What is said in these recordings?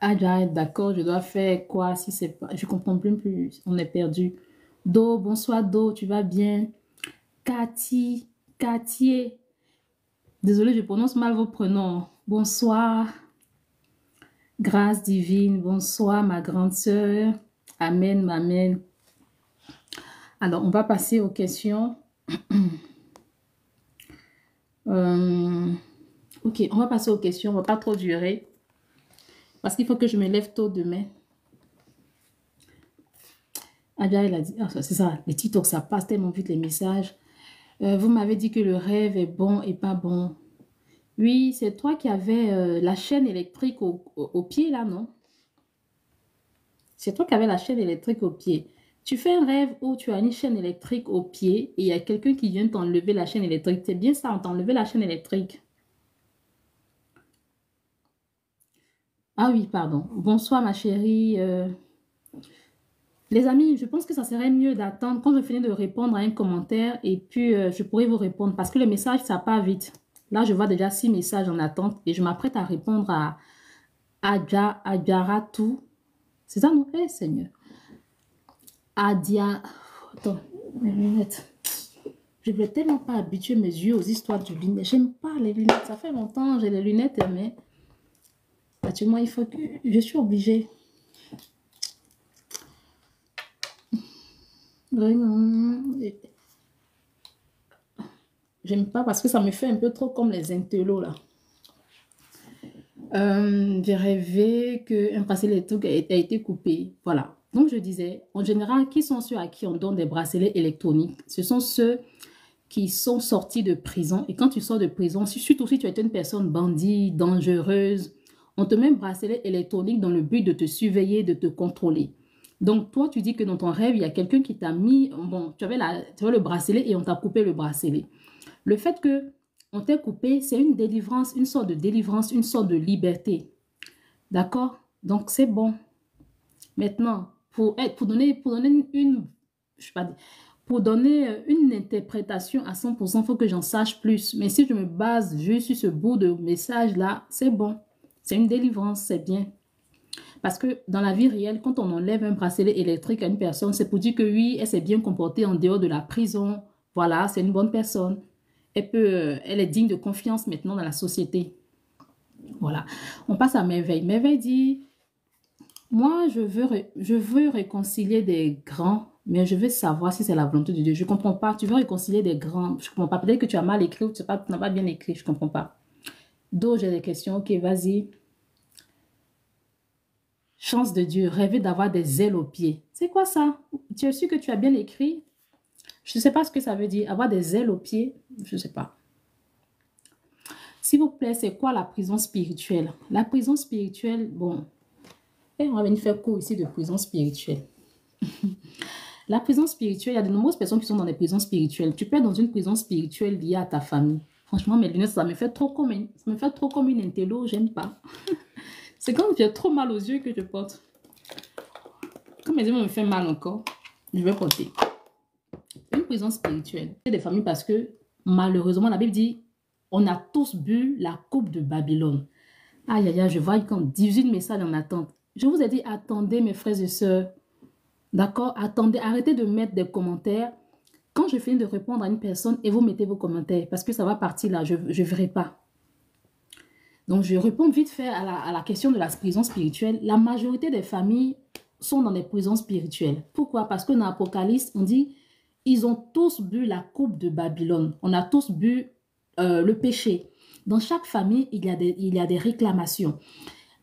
Ah, d'accord, je dois faire quoi si c'est pas... Je comprends plus, on est perdu. Do, bonsoir Do, tu vas bien? Cathy, Cathier, désolé, je prononce mal vos prénoms. Bonsoir, grâce divine, bonsoir ma grande sœur. Amen, amen. Alors, on va passer aux questions. Ok, on va passer aux questions, on va pas trop durer. Parce qu'il faut que je me lève tôt demain. Adia, elle a dit, ah, c'est ça, les TikTok, ça passe tellement vite les messages. Vous m'avez dit que le rêve est bon et pas bon. Oui, c'est toi qui avais la chaîne électrique au pied, là, non? C'est toi qui avais la chaîne électrique au pied. Tu fais un rêve où tu as une chaîne électrique au pied et il y a quelqu'un qui vient t'enlever la chaîne électrique. C'est bien ça, on t'a enlevé la chaîne électrique. Ah oui, pardon. Bonsoir, ma chérie. Les amis, je pense que ça serait mieux d'attendre quand je finis de répondre à un commentaire et puis je pourrai vous répondre parce que le message, ça part vite. Là, je vois déjà 6 messages en attente et je m'apprête à répondre à Adjaratou. C'est ça, non? Eh, Seigneur. Adia. Attends, mes lunettes. Je ne vais tellement pas habituer mes yeux aux histoires de lunettes. J'aime pas les lunettes. Ça fait longtemps, j'ai les lunettes, mais actuellement, il faut que... Je suis obligée. Vraiment. J'aime pas parce que ça me fait un peu trop comme les intellos, là. J'ai rêvé qu'un bracelet électrique a été coupé. Voilà. Donc, je disais, en général, qui sont ceux à qui on donne des bracelets électroniques? Ce sont ceux qui sont sortis de prison. Et quand tu sors de prison, surtout si tu es une personne bandit, dangereuse, on te met un bracelet électronique dans le but de te surveiller, de te contrôler. Donc, toi, tu dis que dans ton rêve, il y a quelqu'un qui t'a mis, bon, tu avais le bracelet et on t'a coupé le bracelet. Le fait que on t'ait coupé, c'est une délivrance, une sorte de délivrance, une sorte de liberté. D'accord? Donc, c'est bon. Maintenant, pour donner une, je sais pas, pour donner une interprétation à 100%, il faut que j'en sache plus. Mais si je me base juste sur ce bout de message-là, c'est bon. C'est une délivrance, c'est bien. Parce que dans la vie réelle, quand on enlève un bracelet électrique à une personne, c'est pour dire que oui, elle s'est bien comportée en dehors de la prison. Voilà, c'est une bonne personne. Elle est digne de confiance maintenant dans la société. Voilà. On passe à Merveille. Merveille dit, moi, je veux réconcilier des grands, mais je veux savoir si c'est la volonté de Dieu. Je ne comprends pas. Tu veux réconcilier des grands. Je ne comprends pas. Peut-être que tu as mal écrit ou tu n'as pas bien écrit. Je ne comprends pas. Donc, j'ai des questions. Ok, vas-y. Chance de Dieu, rêver d'avoir des ailes aux pieds. C'est quoi ça? Tu es sûr que tu as bien écrit? Je ne sais pas ce que ça veut dire. Avoir des ailes aux pieds, je ne sais pas. S'il vous plaît, c'est quoi la prison spirituelle? La prison spirituelle, bon, on va venir faire cours ici de prison spirituelle. La prison spirituelle, il y a de nombreuses personnes qui sont dans des prisons spirituelles. Tu peux être dans une prison spirituelle liée à ta famille. Franchement, mes lunettes, ça me fait trop comme une intello, j'aime pas. C'est quand j'ai trop mal aux yeux que je porte. Quand mes yeux me font mal encore, je vais porter. Une prison spirituelle. C'est des familles parce que, malheureusement, la Bible dit, on a tous bu la coupe de Babylone. Aïe, aïe, aïe, je vois quand 18 messages en attente. Je vous ai dit, attendez mes frères et sœurs. D'accord? Attendez, arrêtez de mettre des commentaires. Quand je finis de répondre à une personne et vous mettez vos commentaires, parce que ça va partir là, je ne verrai pas. Donc, je réponds vite fait à la question de la prison spirituelle. La majorité des familles sont dans des prisons spirituelles. Pourquoi? Parce que dans l'Apocalypse, on dit, ils ont tous bu la coupe de Babylone. On a tous bu le péché. Dans chaque famille, il y a des réclamations.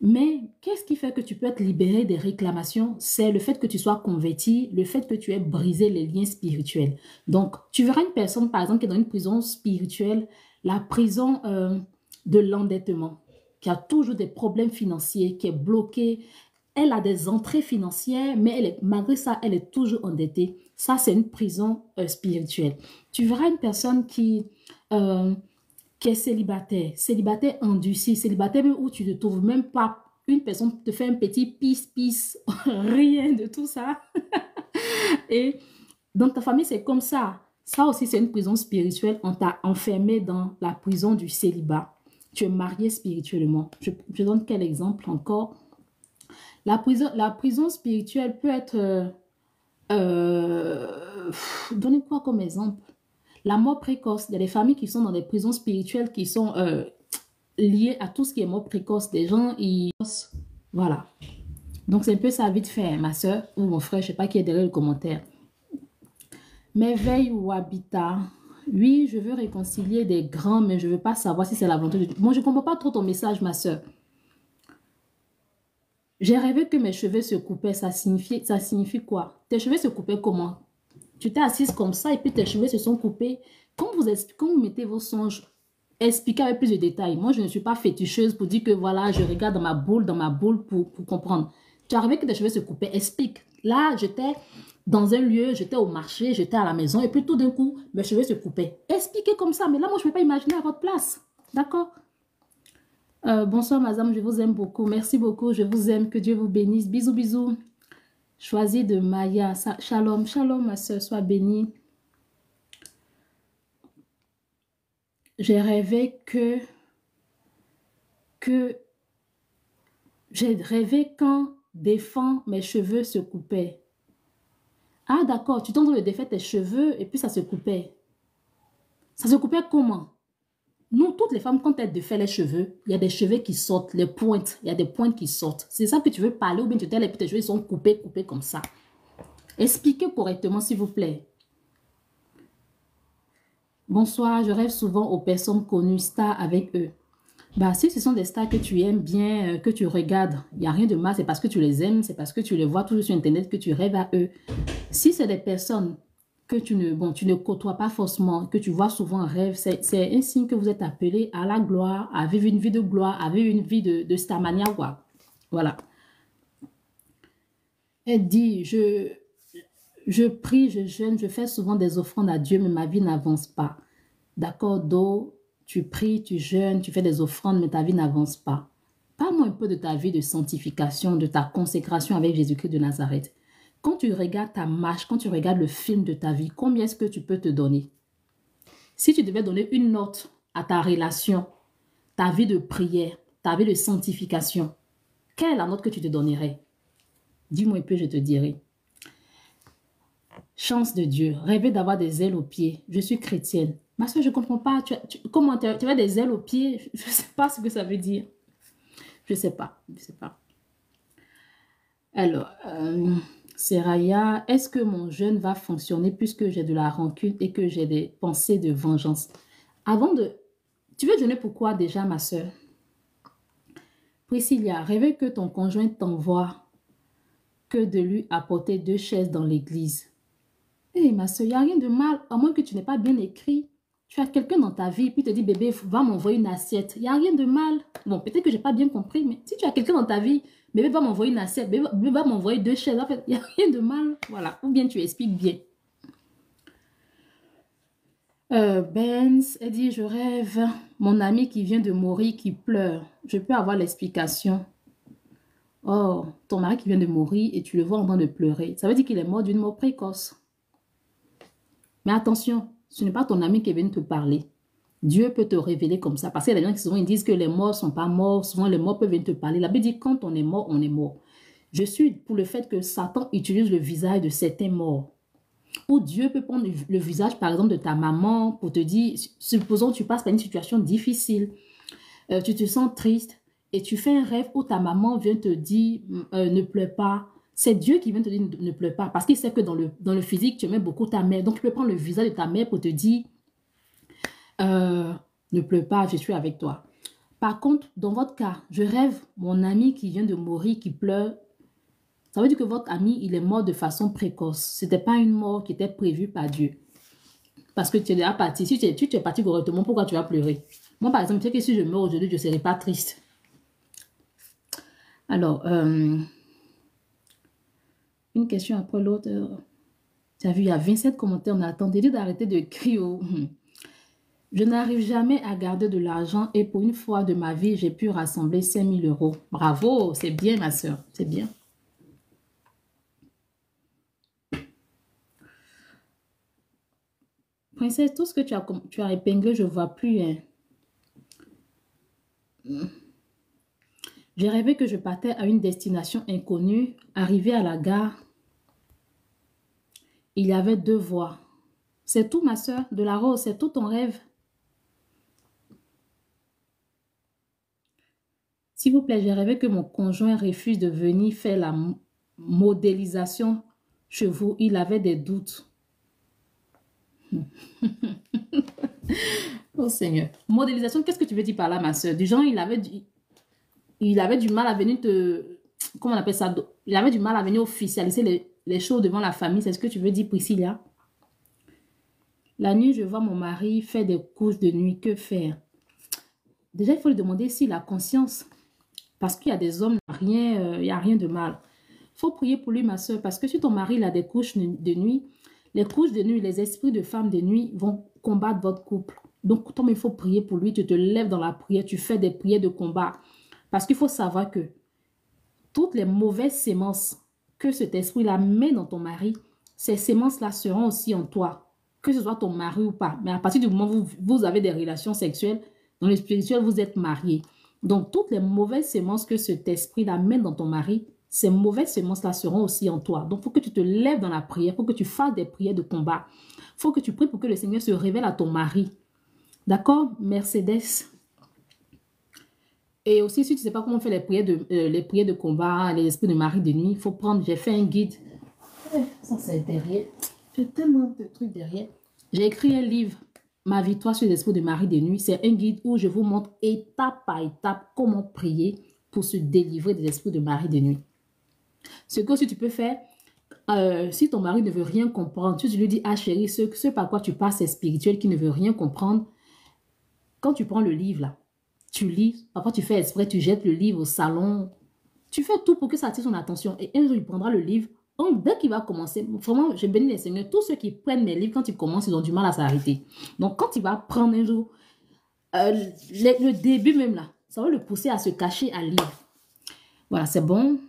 Mais qu'est-ce qui fait que tu peux être libéré des réclamations? C'est le fait que tu sois converti, le fait que tu aies brisé les liens spirituels. Donc, tu verras une personne, par exemple, qui est dans une prison spirituelle, la prison de l'endettement, qui a toujours des problèmes financiers, qui est bloquée. Elle a des entrées financières, mais malgré ça, elle est toujours endettée. Ça, c'est une prison spirituelle. Tu verras une personne qui est célibataire endurci, célibataire où tu ne trouves même pas une personne te fait un petit pisse, rien de tout ça. Et dans ta famille, c'est comme ça. Ça aussi, c'est une prison spirituelle. On t'a enfermé dans la prison du célibat. Tu es marié spirituellement. Je donne quel exemple encore? La prison spirituelle peut être... donnez quoi comme exemple? La mort précoce. Il y a des familles qui sont dans des prisons spirituelles qui sont liées à tout ce qui est mort précoce. Des gens, ils... Voilà. Donc, c'est un peu ça vite fait, hein, ma soeur ou mon frère, je ne sais pas qui est derrière le commentaire. Merveille ou habitat. Oui, je veux réconcilier des grands, mais je ne veux pas savoir si c'est la volonté de Dieu. Moi, je ne comprends pas trop ton message, ma soeur. J'ai rêvé que mes cheveux se coupaient. Ça signifie quoi? Tes cheveux se coupaient comment? Tu t'es assise comme ça et puis tes cheveux se sont coupés. Quand vous mettez vos songes, expliquez avec plus de détails. Moi, je ne suis pas féticheuse pour dire que voilà, je regarde dans ma boule pour comprendre. Tu es arrivé que tes cheveux se coupaient. Explique. Là, j'étais dans un lieu, j'étais au marché, j'étais à la maison et puis tout d'un coup, mes cheveux se coupaient. Expliquez comme ça. Mais là, moi, je ne peux pas imaginer à votre place. D'accord? Bonsoir, madame, je vous aime beaucoup. Merci beaucoup, je vous aime. Que Dieu vous bénisse. Bisous, bisous. Choisis de Maya. Shalom, shalom, ma soeur, sois bénie. J'ai rêvé j'ai rêvé quand défend mes cheveux se coupaient. Ah, d'accord, tu t'entends de défaire tes cheveux et puis ça se coupait. Ça se coupait comment? Nous, toutes les femmes, quand elles défait les cheveux, il y a des cheveux qui sortent, les pointes, il y a des pointes qui sortent. C'est ça que tu veux parler ou bien tu t'es là et puis tes cheveux sont coupés comme ça. Expliquez correctement, s'il vous plaît. Bonsoir, je rêve souvent aux personnes connues, stars avec eux. Bah, si ce sont des stars que tu aimes bien, que tu regardes, il n'y a rien de mal, c'est parce que tu les aimes, c'est parce que tu les vois toujours sur Internet que tu rêves à eux. Si c'est des personnes que tu ne côtoies pas forcément, que tu vois souvent en rêve, c'est un signe que vous êtes appelé à la gloire, à vivre une vie de gloire, à vivre une vie de starmania, quoi. Voilà. Elle dit, je prie, je jeûne, je fais souvent des offrandes à Dieu, mais ma vie n'avance pas. D'accord, Do, tu pries, tu jeûnes, tu fais des offrandes, mais ta vie n'avance pas. Parle-moi un peu de ta vie de sanctification, de ta consécration avec Jésus-Christ de Nazareth. Quand tu regardes ta marche, quand tu regardes le film de ta vie, combien est-ce que tu peux te donner? Si tu devais donner une note à ta relation, ta vie de prière, ta vie de sanctification, quelle est la note que tu te donnerais? Dis-moi un peu, je te dirai. Chance de Dieu, rêver d'avoir des ailes aux pieds. Je suis chrétienne. Ma soeur, je ne comprends pas. Comment tu as des ailes aux pieds? Je ne sais pas ce que ça veut dire. Je ne sais pas. Je sais pas. Alors, Seraya, est-ce que mon jeûne va fonctionner puisque j'ai de la rancune et que j'ai des pensées de vengeance? Avant de... Tu veux jeûner pourquoi déjà, ma soeur? Priscilla, rêver que ton conjoint t'envoie que de lui apporter 2 chaises dans l'église. Eh, ma soeur, il n'y a rien de mal, à moins que tu n'aies pas bien écrit. Tu as quelqu'un dans ta vie, puis te dit, bébé, va m'envoyer une assiette. Il n'y a rien de mal. Bon, peut-être que je n'ai pas bien compris, mais si tu as quelqu'un dans ta vie, bébé va m'envoyer une assiette, bébé va m'envoyer 2 chaises. En fait, il n'y a rien de mal. Voilà. Ou bien tu expliques bien. Benz, elle dit, je rêve. Mon ami qui vient de mourir, qui pleure. Je peux avoir l'explication. Oh, ton mari qui vient de mourir et tu le vois en train de pleurer. Ça veut dire qu'il est mort d'une mort précoce. Mais attention, ce n'est pas ton ami qui est venu te parler. Dieu peut te révéler comme ça. Parce qu'il y a des gens qui souvent ils disent que les morts ne sont pas morts. Souvent, les morts peuvent venir te parler. La Bible dit quand on est mort, on est mort. Je suis pour le fait que Satan utilise le visage de certains morts. Ou Dieu peut prendre le visage, par exemple, de ta maman pour te dire, supposons que tu passes par une situation difficile, tu te sens triste et tu fais un rêve où ta maman vient te dire ne pleure pas. C'est Dieu qui vient te dire ne pleure pas parce qu'il sait que dans le physique, tu aimes beaucoup ta mère. Donc, tu peux prendre le visage de ta mère pour te dire ne pleure pas, je suis avec toi. Par contre, dans votre cas, je rêve mon ami qui vient de mourir, qui pleure. Ça veut dire que votre ami, il est mort de façon précoce. Ce n'était pas une mort qui était prévue par Dieu. Parce que tu es déjà parti. Si tu es parti correctement, pourquoi tu vas pleurer? Moi, par exemple, je sais que si je meurs aujourd'hui, je ne serai pas triste. Alors, une question après l'autre. Tu as vu, il y a 27 commentaires. On a attendu d'arrêter de crier. Je n'arrive jamais à garder de l'argent et pour une fois de ma vie, j'ai pu rassembler 5 000 €. Bravo, c'est bien ma soeur, c'est bien. Princesse, tout ce que tu as épinglé, je ne vois plus. Hein. J'ai rêvé que je partais à une destination inconnue. Arrivé à la gare, il y avait deux voies. C'est tout, ma soeur, de la rose, c'est tout ton rêve. S'il vous plaît, j'ai rêvé que mon conjoint refuse de venir faire la modélisation chez vous. Il avait des doutes. Oh Seigneur. Modélisation, qu'est-ce que tu veux dire par là, ma soeur? Du genre, il avait du mal à venir te... Comment on appelle ça? Il avait du mal à venir officialiser les choses devant la famille. C'est ce que tu veux dire, Priscilla? La nuit, je vois mon mari faire des couches de nuit. Que faire? Déjà, il faut lui demander s'il a conscience. Parce qu'il y a des hommes, il n'y a rien de mal. Il faut prier pour lui, ma soeur, parce que si ton mari il a des couches de nuit, les couches de nuit, les esprits de femmes de nuit vont combattre votre couple. Donc, comme il faut prier pour lui, tu te lèves dans la prière, tu fais des prières de combat. Parce qu'il faut savoir que toutes les mauvaises sémences que cet esprit-là met dans ton mari, ces sémences-là seront aussi en toi, que ce soit ton mari ou pas. Mais à partir du moment où vous avez des relations sexuelles, dans le spirituel, vous êtes mariés. Donc, toutes les mauvaises sémences que cet esprit-là met dans ton mari, ces mauvaises sémences-là seront aussi en toi. Donc, il faut que tu te lèves dans la prière, il faut que tu fasses des prières de combat. Il faut que tu pries pour que le Seigneur se révèle à ton mari. D'accord, Mercedes? Et aussi, si tu ne sais pas comment faire les prières de combat, les esprits de mari de nuit, il faut prendre, j'ai fait un guide. Ça, c'est derrière. J'ai tellement de trucs derrière. J'ai écrit un livre, Ma victoire sur les esprits de mari de nuit. C'est un guide où je vous montre étape par étape comment prier pour se délivrer des esprits de mari de nuit. Ce que si tu peux faire, si ton mari ne veut rien comprendre, tu lui dis, ah chérie, ce par quoi tu passes est spirituel, qui ne veut rien comprendre. Quand tu prends le livre là, tu lis, parfois tu fais exprès, tu jettes le livre au salon, tu fais tout pour que ça attire son attention. Et un jour, il prendra le livre. Donc, dès qu'il va commencer, vraiment, je bénis les seigneurs, tous ceux qui prennent mes livres, quand ils commencent, ils ont du mal à s'arrêter. Donc, quand il va prendre un jour, le début même là, ça va le pousser à se cacher à lire. Voilà, c'est bon.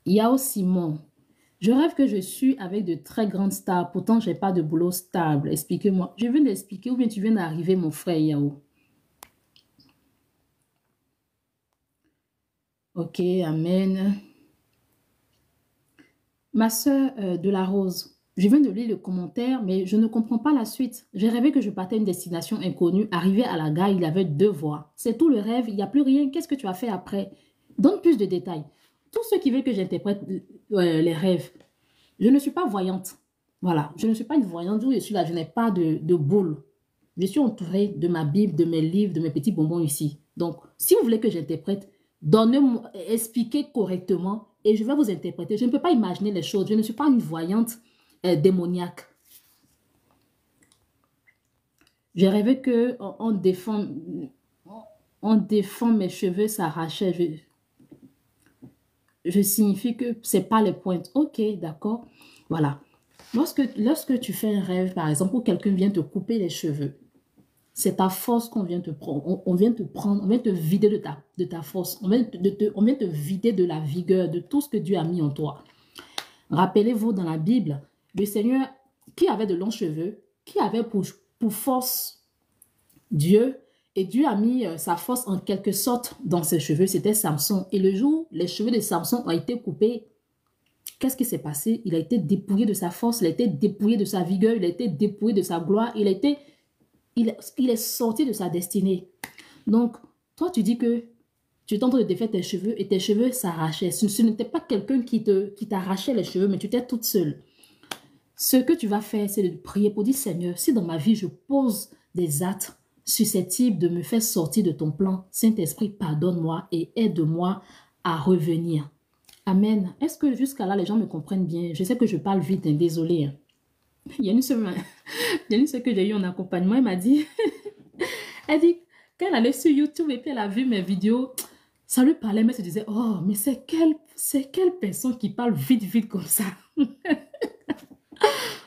Yao Simon. Je rêve que je suis avec de très grandes stars, pourtant je n'ai pas de boulot stable. Expliquez-moi. Je viens d'expliquer ou bien tu viens d'arriver, mon frère Yao. Ok, amen. Ma soeur de la Rose, je viens de lire le commentaire, mais je ne comprends pas la suite. J'ai rêvé que je partais à une destination inconnue. Arrivé à la gare, il y avait deux voies. C'est tout le rêve, il n'y a plus rien. Qu'est-ce que tu as fait après? Donne plus de détails. Tous ceux qui veulent que j'interprète les rêves, je ne suis pas voyante. Voilà, je ne suis pas une voyante. Où je suis là, je n'ai pas de boule. Je suis entourée de ma Bible, de mes livres, de mes petits bonbons ici. Donc, si vous voulez que j'interprète, donnez-moi, expliquez correctement et je vais vous interpréter. Je ne peux pas imaginer les choses. Je ne suis pas une voyante démoniaque. J'ai rêvé que on défend mes cheveux s'arrachaient. Je signifie que c'est pas les pointes. Ok, d'accord. Voilà. Lorsque tu fais un rêve, par exemple, où quelqu'un vient te couper les cheveux, c'est ta force qu'on vient te prendre. On vient te prendre, on vient te vider de ta force. On vient te vider de la vigueur, de tout ce que Dieu a mis en toi. Rappelez-vous dans la Bible, le Seigneur qui avait de longs cheveux, qui avait pour force Dieu, et Dieu a mis sa force en quelque sorte dans ses cheveux, c'était Samson. Et le jour où les cheveux de Samson ont été coupés, qu'est-ce qui s'est passé? Il a été dépouillé de sa force, il a été dépouillé de sa vigueur, il a été dépouillé de sa gloire, il est sorti de sa destinée. Donc, toi, tu dis que tu es en train de défaire tes cheveux et tes cheveux s'arrachaient. Ce n'était pas quelqu'un qui t'arrachait les cheveux, mais tu étais toute seule. Ce que tu vas faire, c'est de prier pour dire, Seigneur, si dans ma vie, je pose des actes susceptibles de me faire sortir de ton plan, Saint-Esprit, pardonne-moi et aide-moi à revenir. Amen. Est-ce que jusqu'à là, les gens me comprennent bien? Je sais que je parle vite, hein, désolé. Il y a une semaine que j'ai eu en accompagnement, elle m'a dit, elle dit, quand elle allait sur YouTube et puis elle a vu mes vidéos, ça lui parlait, mais elle se disait, oh, mais c'est quelle personne qui parle vite comme ça?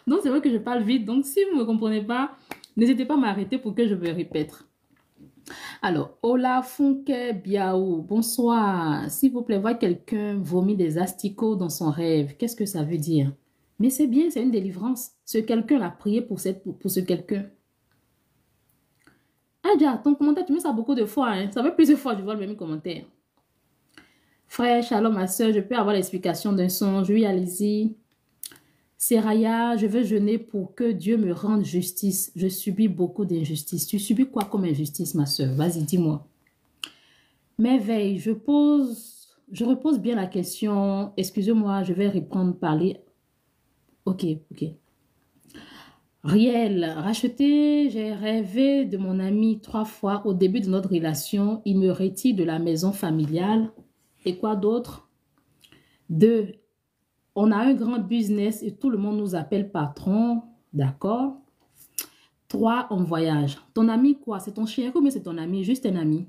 Donc, c'est vrai que je parle vite. Donc, si vous ne me comprenez pas, n'hésitez pas à m'arrêter pour que je me répète. Alors, Ola Funke Biaou, bonsoir. S'il vous plaît, voir quelqu'un vomit des asticots dans son rêve. Qu'est-ce que ça veut dire? Mais c'est bien, c'est une délivrance. Ce quelqu'un a prié pour ce quelqu'un. Ah, déjà, ton commentaire, tu mets ça beaucoup de fois. Hein? Ça fait plusieurs fois que je vois le même commentaire. Frère, shalom, ma soeur, je peux avoir l'explication d'un songe? Oui, allez-y. Seraya, je veux jeûner pour que Dieu me rende justice. Je subis beaucoup d'injustices. Tu subis quoi comme injustice, ma soeur? Vas-y, dis-moi. Merveille, je repose bien la question. Excusez-moi, je vais reprendre, parler. Ok, ok. Riel, racheté, j'ai rêvé de mon ami 3 fois au début de notre relation. Il me retire de la maison familiale. Et quoi d'autre? 2, on a un grand business et tout le monde nous appelle patron. D'accord. 3, on voyage. Ton ami quoi? C'est ton chien ou bien c'est ton ami? Juste un ami.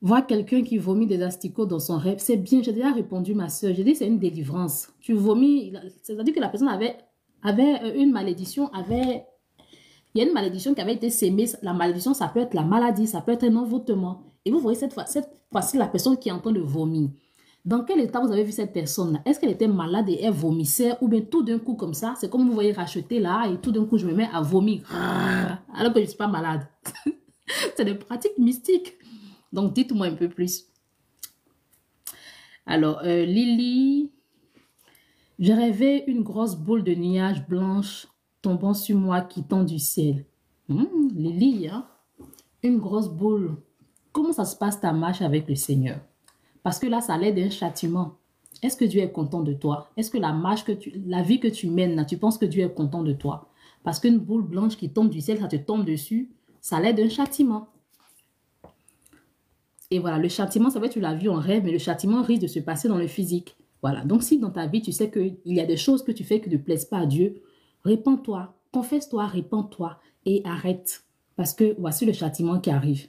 Voir quelqu'un qui vomit des asticots dans son rêve, c'est bien. J'ai déjà répondu, ma soeur. J'ai dit c'est une délivrance. Tu vomis, c'est-à-dire que la personne avait une malédiction, il y a une malédiction qui avait été sémée. La malédiction, ça peut être la maladie, ça peut être un envoûtement. Et vous voyez cette fois-ci, la personne qui est en train de vomir. Dans quel état vous avez vu cette personne-là? Est-ce qu'elle était malade et elle vomissait ou bien tout d'un coup comme ça? C'est comme vous voyez racheter là et tout d'un coup je me mets à vomir. Alors que je ne suis pas malade. C'est des pratiques mystiques. Donc dites-moi un peu plus. Alors, Lily, j'ai rêvé une grosse boule de nuages blanches tombant sur moi quittant du ciel. Lily, hein? Une grosse boule. Comment ça se passe ta marche avec le Seigneur? Parce que là, ça l'aide d'un châtiment. Est-ce que Dieu est content de toi? Est-ce que la vie que tu mènes, là, tu penses que Dieu est content de toi? Parce qu'une boule blanche qui tombe du ciel, ça te tombe dessus, ça l'aide d'un châtiment. Et voilà, le châtiment, ça va être, tu l'as vu en rêve, mais le châtiment risque de se passer dans le physique. Voilà, donc si dans ta vie, tu sais qu'il y a des choses que tu fais qui ne plaisent pas à Dieu, répands-toi, confesse-toi, répands-toi et arrête. Parce que voici le châtiment qui arrive.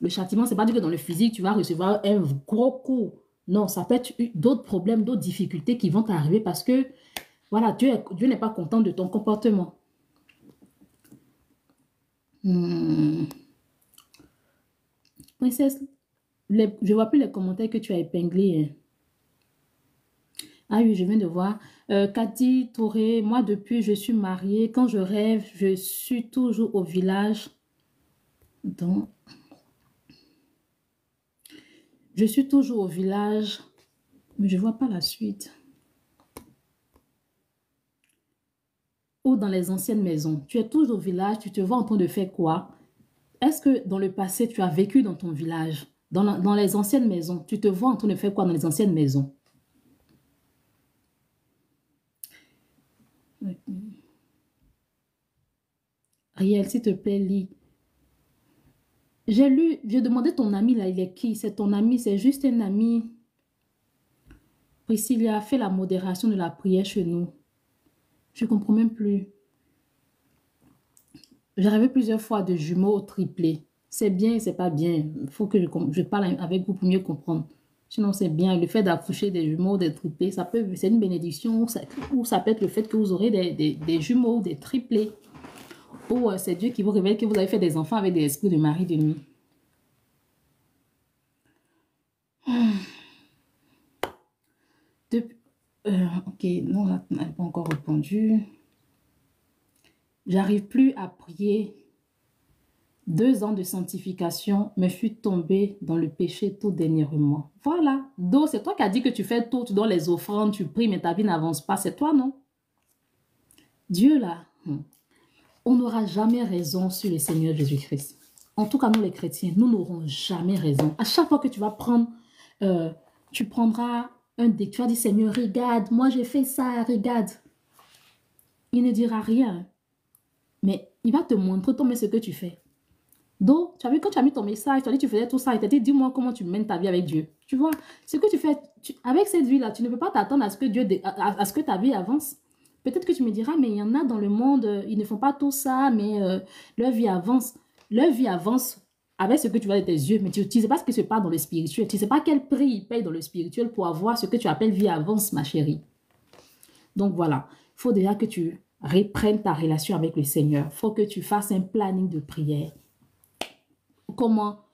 Le châtiment, c'est pas dire que dans le physique, tu vas recevoir un gros coup. Non, ça peut être d'autres problèmes, d'autres difficultés qui vont t'arriver parce que, voilà, Dieu n'est pas content de ton comportement. Princesse, je ne vois plus les commentaires que tu as épinglés. Hein. Ah oui, je viens de voir. Cathy Touré, moi depuis, je suis mariée. Quand je rêve, je suis toujours au village. Donc, je suis toujours au village, mais je ne vois pas la suite. Ou dans les anciennes maisons. Tu es toujours au village, tu te vois en train de faire quoi? Est-ce que dans le passé, tu as vécu dans ton village? Dans les anciennes maisons, tu te vois en train de faire quoi dans les anciennes maisons? Ariel, s'il te plaît, lis. J'ai demandé ton ami là, il est qui? C'est ton ami, c'est juste un ami. Priscilla a fait la modération de la prière chez nous. Je ne comprends même plus. J'ai rêvé plusieurs fois de jumeaux triplés. C'est bien et c'est pas bien. Il faut que je parle avec vous pour mieux comprendre. Sinon, c'est bien. Le fait d'accoucher des jumeaux, des triplés, c'est une bénédiction. Ou ça peut être le fait que vous aurez des jumeaux, des triplés. Ou c'est Dieu qui vous révèle que vous avez fait des enfants avec des esprits de mari de nuit. Ok, non, là, elle n'a pas encore répondu. J'arrive plus à prier. 2 ans de sanctification, me fut tombé dans le péché tout dernièrement. Voilà. Donc, c'est toi qui as dit que tu fais tout, tu donnes les offrandes, tu pries, mais ta vie n'avance pas. C'est toi, non? Dieu, là, on n'aura jamais raison sur le Seigneur Jésus-Christ. En tout cas, nous les chrétiens, nous n'aurons jamais raison. À chaque fois que tu vas prendre, tu prendras tu vas dire, Seigneur, regarde, moi j'ai fait ça, regarde. Il ne dira rien. Mais il va te montrer toi, mais ce que tu fais. Donc, tu as vu, quand tu as mis ton message, tu as dit que tu faisais tout ça, il t'a dit, dis-moi comment tu mènes ta vie avec Dieu. Tu vois, ce que tu fais, avec cette vie-là, tu ne peux pas t'attendre à ce que à ce que ta vie avance. Peut-être que tu me diras, mais il y en a dans le monde, ils ne font pas tout ça, mais leur vie avance. Leur vie avance avec ce que tu vois de tes yeux, mais tu ne sais pas ce qui se passe dans le spirituel. Tu ne sais pas quel prix ils payent dans le spirituel pour avoir ce que tu appelles vie avance, ma chérie. Donc voilà, il faut déjà que tu reprennes ta relation avec le Seigneur. Il faut que tu fasses un planning de prière. Comment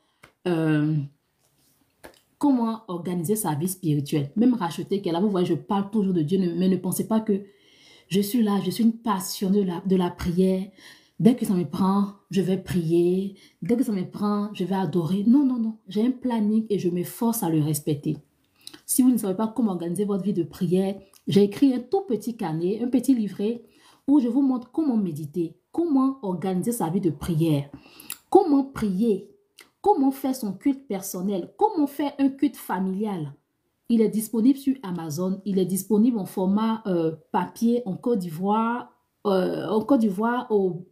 organiser sa vie spirituelle. Même racheter qu'elle a, vous voyez, je parle toujours de Dieu, mais ne pensez pas que je suis là, je suis une passionnée de la prière. Dès que ça me prend, je vais prier. Dès que ça me prend, je vais adorer. Non, non, non. J'ai un planning et je me force à le respecter. Si vous ne savez pas comment organiser votre vie de prière, j'ai écrit un tout petit carnet, un petit livret où je vous montre comment méditer, comment organiser sa vie de prière, comment prier, comment faire son culte personnel, comment faire un culte familial. Il est disponible sur Amazon, il est disponible en format papier en Côte d'Ivoire, au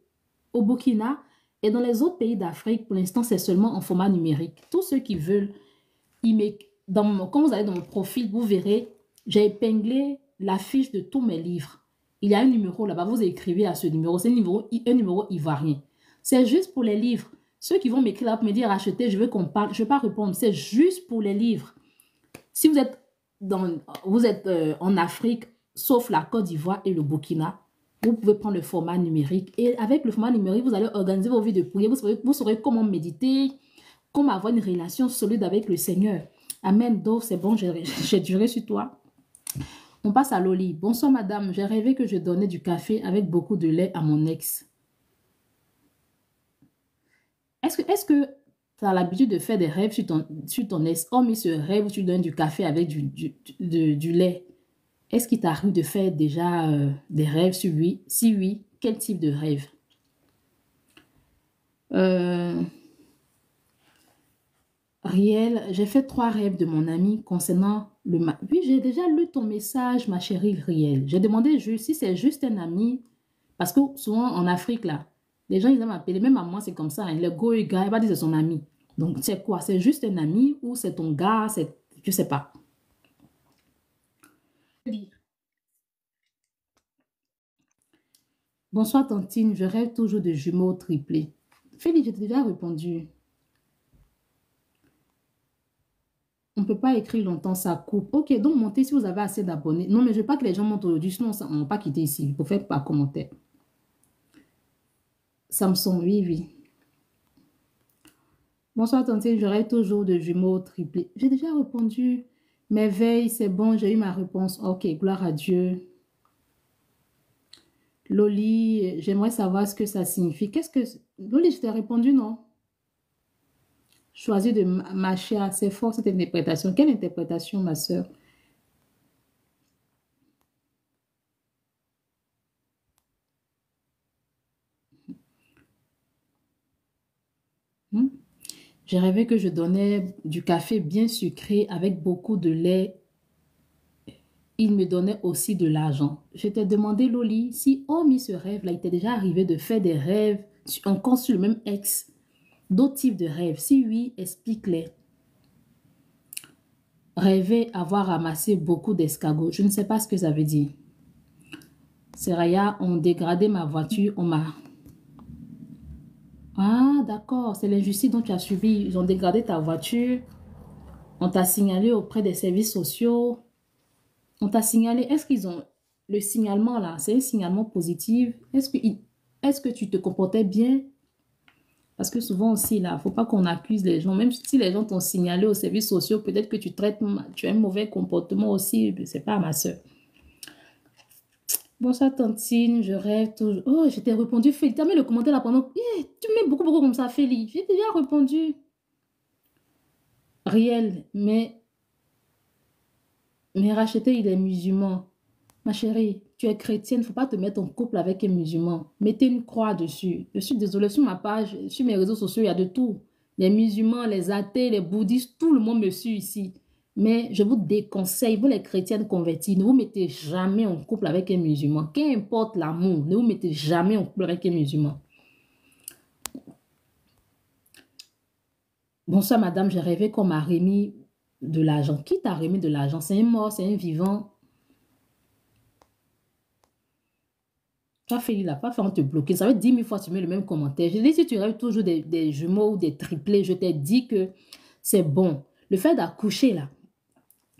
Burkina et dans les autres pays d'Afrique. Pour l'instant, c'est seulement en format numérique. Tous ceux qui veulent, quand vous allez dans mon profil, vous verrez, j'ai épinglé la fiche de tous mes livres. Il y a un numéro là-bas, vous écrivez à ce numéro, c'est un numéro ivoirien. C'est juste pour les livres. Ceux qui vont m'écrire là pour me dire acheter, je veux qu'on parle, je ne vais pas répondre, c'est juste pour les livres. Si vous êtes en Afrique, sauf la Côte d'Ivoire et le Burkina, vous pouvez prendre le format numérique. Et avec le format numérique, vous allez organiser vos vies de prière. Vous saurez comment méditer, comment avoir une relation solide avec le Seigneur. Amen. Donc, c'est bon, j'ai duré sur toi. On passe à Loli. Bonsoir, madame. J'ai rêvé que je donnais du café avec beaucoup de lait à mon ex. Est-ce que tu as l'habitude de faire des rêves sur ton ex? Hormis ce rêve où tu donnes du café avec du lait, est-ce qu'il t'arrive de faire déjà des rêves sur lui? Si oui, quel type de rêve? Riel, j'ai fait 3 rêves de mon ami concernant le... Oui, j'ai déjà lu ton message, ma chérie Riel. J'ai demandé juste si c'est juste un ami. Parce que souvent en Afrique, là, les gens, ils aiment appeler, même à moi, c'est comme ça. Hein, le go gars, il va dire c'est son ami. Donc, c'est quoi? C'est juste un ami ou c'est ton gars? Je sais pas. Bonsoir, Tantine. Je rêve toujours de jumeaux triplés. Félix, je t'ai déjà répondu. On ne peut pas écrire longtemps, ça coupe. Ok, donc montez si vous avez assez d'abonnés. Non, mais je veux pas que les gens montent aujourd'hui, sinon on ne va pas quitter ici. Vous faites pas commentaire. Samson, oui, oui. Bonsoir, Tantine. Je rêve toujours de jumeaux triplés. J'ai déjà répondu. Mes veilles, c'est bon, j'ai eu ma réponse. Ok, gloire à Dieu. Loli, j'aimerais savoir ce que ça signifie. Loli, je t'ai répondu, non? Choisir de marcher assez fort cette interprétation. Quelle interprétation, ma soeur? Hmm? J'ai rêvé que je donnais du café bien sucré avec beaucoup de lait. Il me donnait aussi de l'argent. Je t'ai demandé, Loli, si hormis ce rêve-là, il t'est déjà arrivé de faire des rêves encore sur le même ex, d'autres types de rêves. Si oui, explique-les. Rêver avoir ramassé beaucoup d'escargots. Je ne sais pas ce que ça veut dire. Seraya ont dégradé ma voiture. On m'a... Ah, d'accord. C'est l'injustice dont tu as subi. Ils ont dégradé ta voiture. On t'a signalé auprès des services sociaux. On t'a signalé. Est-ce qu'ils ont... Le signalement là, c'est un signalement positif. Est-ce que tu te comportais bien? Parce que souvent aussi, là, il ne faut pas qu'on accuse les gens. Même si les gens t'ont signalé aux services sociaux, peut-être que tu as un mauvais comportement aussi. C'est pas ma soeur. Bonsoir, Tantine. Je rêve toujours. Oh, je t'ai répondu, Félix. Tu as mis le commentaire là pendant. Tu mets beaucoup, beaucoup comme ça, Félix. J'ai déjà répondu. Riel, mais racheter, il est musulman. Ma chérie, tu es chrétienne, il ne faut pas te mettre en couple avec un musulman. Mettez une croix dessus. Je suis désolée, sur ma page, sur mes réseaux sociaux, il y a de tout. Les musulmans, les athées, les bouddhistes, tout le monde me suit ici. Mais je vous déconseille, vous les chrétiennes converties, ne vous mettez jamais en couple avec un musulman. Qu'importe l'amour, ne vous mettez jamais en couple avec un musulman. Bonsoir madame, j'ai rêvé qu'on m'a remis de l'argent. Qui t'a remis de l'argent? C'est un mort, c'est un vivant. Tu as fait là, pas faire te bloquer. Ça fait 10 000 fois tu mets le même commentaire. Je dis, si tu rêves toujours des jumeaux ou des triplés, je t'ai dit que c'est bon. Le fait d'accoucher là,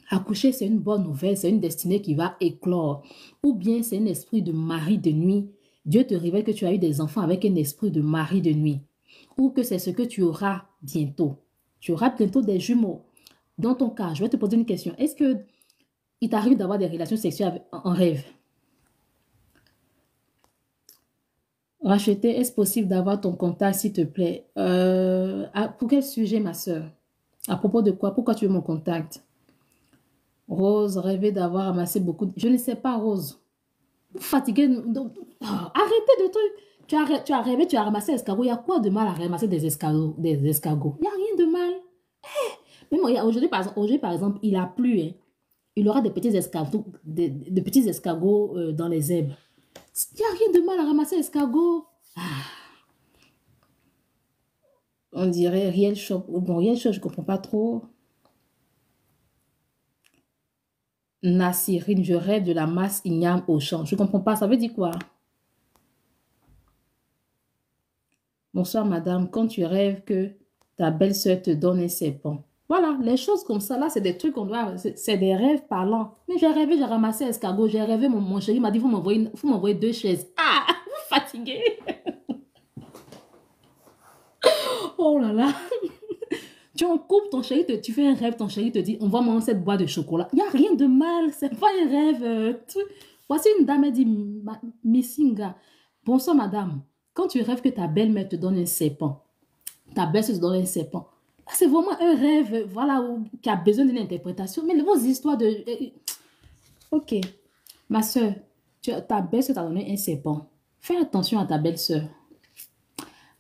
accoucher c'est une bonne nouvelle, c'est une destinée qui va éclore. Ou bien c'est un esprit de mari de nuit. Dieu te révèle que tu as eu des enfants avec un esprit de mari de nuit. Ou que c'est ce que tu auras bientôt. Tu auras bientôt des jumeaux. Dans ton cas, je vais te poser une question. Est-ce que il t'arrive d'avoir des relations sexuelles en rêve? Racheter, est-ce possible d'avoir ton contact, s'il te plaît? Pour quel sujet, ma soeur? À propos de quoi? Pourquoi tu veux mon contact? Rose, rêver d'avoir amassé beaucoup de... Je ne sais pas, Rose. Vous fatiguez. Arrêtez de trucs. Tu as rêvé, tu as ramassé escargot. Il y a quoi de mal à ramasser des escargots? Des escargots. Il n'y a rien de mal. Même aujourd'hui, par exemple, il a plu. Hein. Il aura des petits escargots, des petits escargots dans les herbes. Il n'y a rien de mal à ramasser escargots. On dirait Riel Shop. Bon, Riel Shop, je ne comprends pas trop. Nassirine, je rêve de la masse igname au champ. Je ne comprends pas. Ça veut dire quoi? Bonsoir, madame. Quand tu rêves que ta belle-sœur te donne un serpent. Voilà, les choses comme ça, là, c'est des trucs qu'on doit... C'est des rêves parlants. Mais j'ai rêvé, j'ai ramassé escargot. J'ai rêvé, mon chéri m'a dit, vous m'envoyez 2 chaises. Ah, vous fatiguez. Oh là là. Tu en coupes, ton chéri, tu fais un rêve, ton chéri te dit, on va manger cette boîte de chocolat. Il n'y a rien de mal, c'est pas un rêve. Voici une dame, elle dit, Missinga, bonsoir madame, quand tu rêves que ta belle-mère te donne un serpent, ta belle-sœur te donne un serpent, c'est vraiment un rêve, voilà, qui a besoin d'une interprétation. Mais vos histoires de... Ok, ma soeur, ta belle-sœur t'a donné un serpent. Fais attention à ta belle-sœur.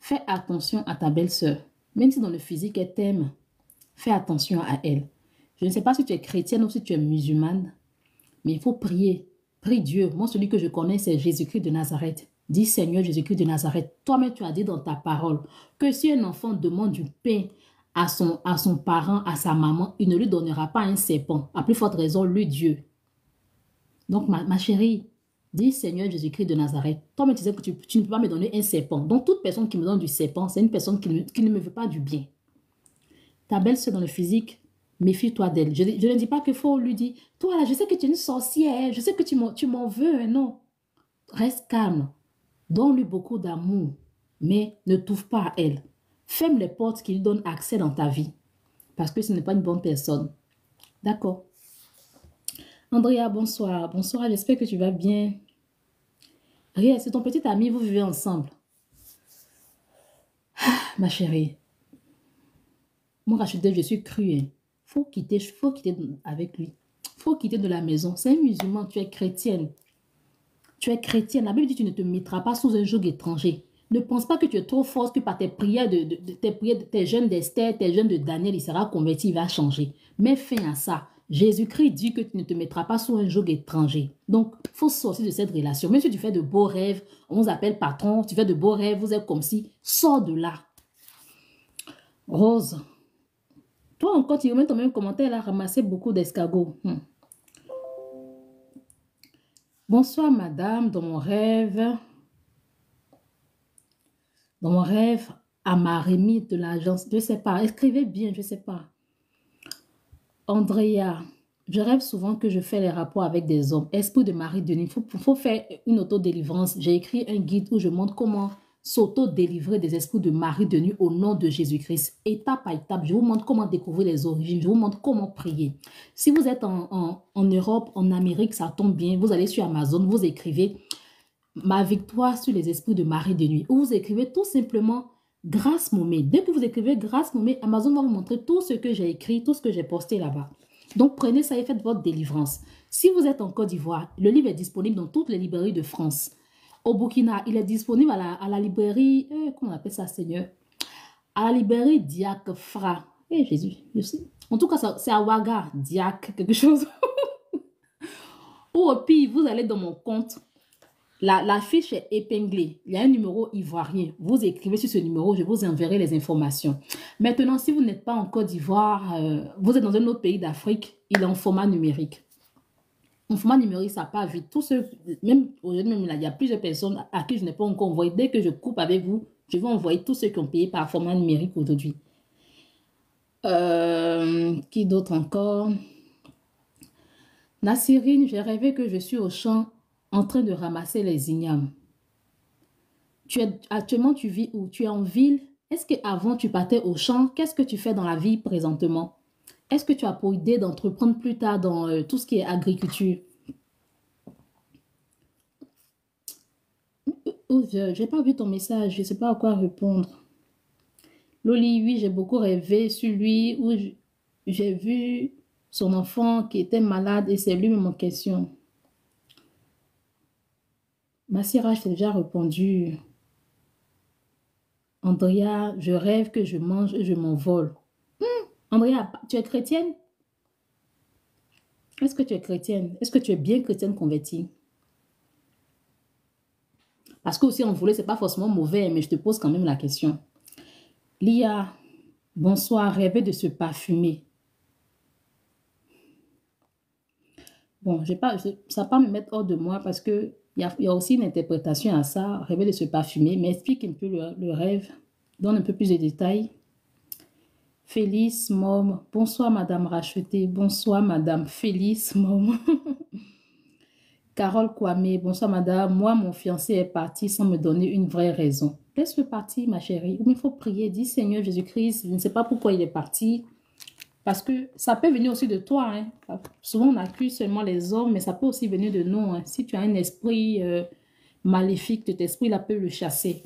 Fais attention à ta belle-sœur. Même si dans le physique, elle t'aime, fais attention à elle. Je ne sais pas si tu es chrétienne ou si tu es musulmane, mais il faut prier. Prie Dieu. Moi, celui que je connais, c'est Jésus-Christ de Nazareth. Dis Seigneur Jésus-Christ de Nazareth. Toi-même, tu as dit dans ta parole que si un enfant demande du pain à son parent, à sa maman, il ne lui donnera pas un serpent. À plus forte raison, lui, Dieu. Donc, ma chérie, dis Seigneur Jésus-Christ de Nazareth. Toi-même, tu sais que tu ne peux pas me donner un serpent. Donc, toute personne qui me donne du serpent, c'est une personne qui ne me veut pas du bien. Ta belle-sœur dans le physique, méfie-toi d'elle. Je ne dis pas qu'il faut lui dire, toi là, je sais que tu es une sorcière, je sais que tu m'en veux. Non, reste calme. Donne-lui beaucoup d'amour, mais ne t'ouvre pas à elle. Ferme les portes qui lui donnent accès dans ta vie, parce que ce n'est pas une bonne personne. D'accord. Andrea, bonsoir. Bonsoir, j'espère que tu vas bien. Rien, c'est ton petit ami, vous vivez ensemble. Ma chérie, moi, Rachida, je suis crue. Hein. Faut quitter avec lui. Faut quitter de la maison. C'est un musulman, tu es chrétienne. Tu es chrétienne. La Bible dit que tu ne te mettras pas sous un joug étranger. Ne pense pas que tu es trop forte, que par tes prières, tes jeûnes d'Esther, tes jeûnes de Daniel, il sera converti, il va changer. Mets fin à ça. Jésus-Christ dit que tu ne te mettras pas sous un joug étranger. Donc, il faut sortir de cette relation. Même si tu fais de beaux rêves, on vous appelle patron, tu fais de beaux rêves, vous êtes comme si, sors de là. Rose, toi encore, tu remets ton même commentaire, elle a ramassé beaucoup d'escargots. Bonsoir, madame, dans mon rêve, à ma remise de l'agence, je ne sais pas, écrivez bien, je ne sais pas. Andrea, je rêve souvent que je fais les rapports avec des hommes. Esprit de Marie Denis, il faut faire une autodélivrance. J'ai écrit un guide où je montre comment s'auto-délivrer des esprits de Marie Denis au nom de Jésus-Christ. Étape par étape, je vous montre comment découvrir les origines, je vous montre comment prier. Si vous êtes en Europe, en Amérique, ça tombe bien, vous allez sur Amazon, vous écrivez ma victoire sur les esprits de Marie de nuit. Ou vous écrivez tout simplement Grâce Momé. Dès que vous écrivez Grâce Momé, Amazon va vous montrer tout ce que j'ai écrit, tout ce que j'ai posté là-bas. Donc prenez ça et faites votre délivrance. Si vous êtes en Côte d'Ivoire, le livre est disponible dans toutes les librairies de France. Au Burkina, il est disponible à la librairie, comment on appelle ça, Seigneur? À la librairie Diakfra. Eh Jésus, je sais. En tout cas, c'est à Ouaga, Diak, quelque chose. Ou au pire, vous allez dans mon compte. La fiche est épinglée. Il y a un numéro ivoirien. Vous écrivez sur ce numéro, je vous enverrai les informations. Maintenant, si vous n'êtes pas en Côte d'Ivoire, vous êtes dans un autre pays d'Afrique, il est en format numérique. En format numérique, ça part vite. Même aujourd'hui, même là, il y a plusieurs personnes à qui je n'ai pas encore envoyé. Dès que je coupe avec vous, je vais envoyer tous ceux qui ont payé par format numérique aujourd'hui. Qui d'autre encore? Nassirine, j'ai rêvé que je suis au champ en train de ramasser les ignames. Actuellement, tu vis où? Tu es en ville? Est-ce qu'avant, tu partais au champ? Qu'est-ce que tu fais dans la vie présentement? Est-ce que tu as pour idée d'entreprendre plus tard dans tout ce qui est agriculture? Oh, j'ai pas vu ton message, je sais pas à quoi répondre. Loli, oui, j'ai beaucoup rêvé sur lui où j'ai vu son enfant qui était malade et c'est lui-même en question. Massira, je t'ai déjà répondu. Andrea, je rêve que je mange et je m'envole. Andrea, tu es chrétienne? Est-ce que tu es chrétienne? Est-ce que tu es bien chrétienne convertie? Parce que aussi envoler, c'est pas forcément mauvais, mais je te pose quand même la question. Lia, bonsoir, rêver de se parfumer. Bon, ça va pas me mettre hors de moi parce que il y a aussi une interprétation à ça, rêver de se parfumer. Mais explique un peu le rêve, donne un peu plus de détails. Félix, Mom, bonsoir Madame Racheté, bonsoir Madame Félix, Mom. Carole Kwame, bonsoir Madame, moi mon fiancé est parti sans me donner une vraie raison. Laisse-le partir ma chérie, ou il faut prier, dis Seigneur Jésus-Christ, je ne sais pas pourquoi il est parti. Parce que ça peut venir aussi de toi. Hein. Souvent, on accuse seulement les hommes, mais ça peut aussi venir de nous. Hein. Si tu as un esprit maléfique, cet esprit-là peut le chasser.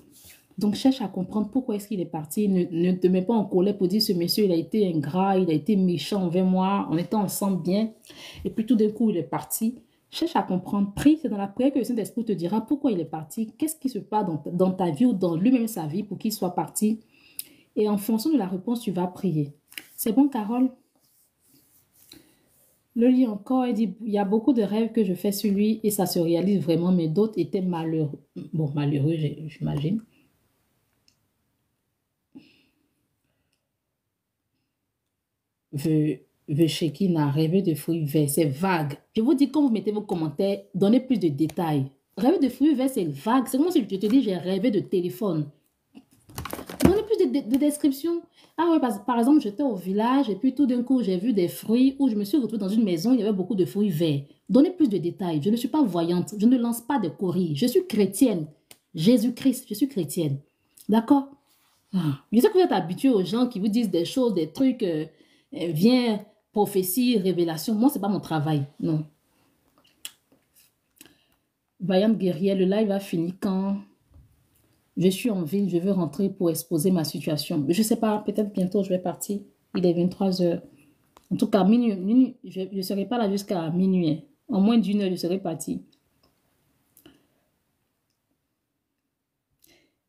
Donc, cherche à comprendre pourquoi est-ce qu'il est parti. Ne te mets pas en colère pour dire ce monsieur, il a été ingrat, il a été méchant envers moi, on était ensemble bien. Et puis, tout d'un coup, il est parti. Cherche à comprendre. Prie, c'est dans la prière que le Saint-Esprit te dira pourquoi il est parti. Qu'est-ce qui se passe dans ta vie ou dans lui-même sa vie pour qu'il soit parti. Et en fonction de la réponse, tu vas prier. C'est bon, Carole? Le lit encore, il dit, il y a beaucoup de rêves que je fais sur lui et ça se réalise vraiment, mais d'autres étaient malheureux. Bon, malheureux, j'imagine. Vecheki a rêvé de fruits verts, c'est vague. Je vous dis, quand vous mettez vos commentaires, donnez plus de détails. Rêver de fruits verts, c'est vague. C'est comme si je te dis, j'ai rêvé de téléphone. Donnez plus de descriptions. Ah ouais, par exemple, j'étais au village et puis tout d'un coup, j'ai vu des fruits où je me suis retrouvée dans une maison, il y avait beaucoup de fruits verts. Donnez plus de détails. Je ne suis pas voyante. Je ne lance pas de courrier. Je suis chrétienne. Jésus-Christ, je suis chrétienne. D'accord? Je sais que vous êtes habitué aux gens qui vous disent des choses, des trucs, viens, prophétie, révélation. Moi, ce n'est pas mon travail. Non. Vaillante guerrière, le live a fini quand? Je suis en ville, je veux rentrer pour exposer ma situation. Je ne sais pas, peut-être bientôt je vais partir. Il est 23 heures. En tout cas, minuit, je ne serai pas là jusqu'à minuit. En moins d'une heure, je serai partie.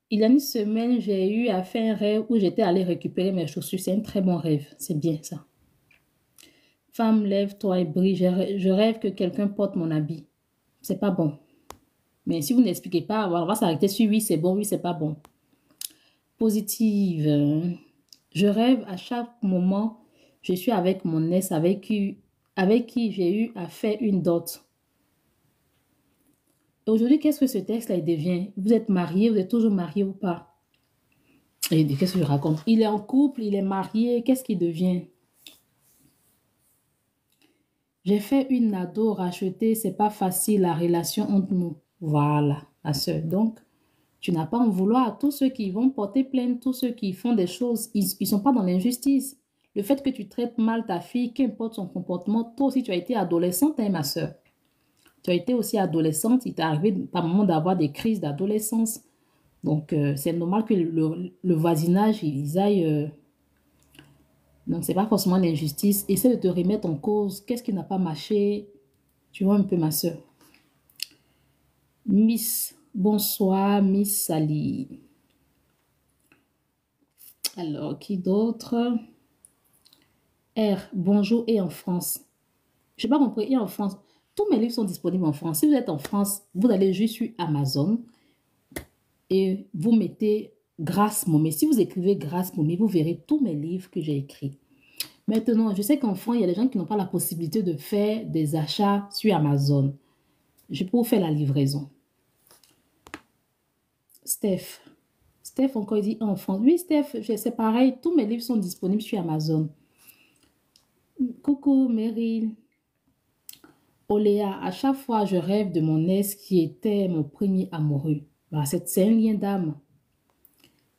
Il y a une semaine, j'ai eu à faire un rêve où j'étais allée récupérer mes chaussures. C'est un très bon rêve. C'est bien ça. Femme, lève-toi et brille. Je rêve que quelqu'un porte mon habit. C'est pas bon. Mais si vous n'expliquez pas, on va s'arrêter sur oui, c'est bon, oui, c'est pas bon. Positive. Je rêve à chaque moment, je suis avec mon ex, avec qui j'ai eu à faire une dot. Et aujourd'hui, qu'est-ce que ce texte-là devient? Vous êtes marié, vous êtes toujours marié ou pas? Et qu'est-ce que je raconte? Il est en couple, il est marié, qu'est-ce qu'il devient? J'ai fait une ado rachetée, c'est pas facile la relation entre nous. Voilà, ma soeur. Donc, tu n'as pas à en vouloir à tous ceux qui vont porter plainte, tous ceux qui font des choses, ils ne sont pas dans l'injustice. Le fait que tu traites mal ta fille, qu'importe son comportement, toi aussi tu as été adolescente, hein, ma soeur. Tu as été aussi adolescente, il t'est arrivé par moment d'avoir des crises d'adolescence. Donc, c'est normal que le voisinage, ils aillent... donc, c'est pas forcément l'injustice. Essaie de te remettre en cause. Qu'est-ce qui n'a pas marché? Tu vois un peu, ma soeur. Miss, bonsoir, Miss Sally. Alors, qui d'autre? R, bonjour et en France. Je n'ai pas compris, et en France. Tous mes livres sont disponibles en France. Si vous êtes en France, vous allez juste sur Amazon et vous mettez Grâce Momé. Si vous écrivez Grâce Momé, vous verrez tous mes livres que j'ai écrits. Maintenant, je sais qu'en France, il y a des gens qui n'ont pas la possibilité de faire des achats sur Amazon. Je peux vous faire la livraison. Steph. Steph encore dit en France. Oui, Steph, c'est pareil. Tous mes livres sont disponibles sur Amazon. Coucou, Meryl. Oléa, à chaque fois, je rêve de mon ex qui était mon premier amoureux. Bah, c'est un lien d'âme.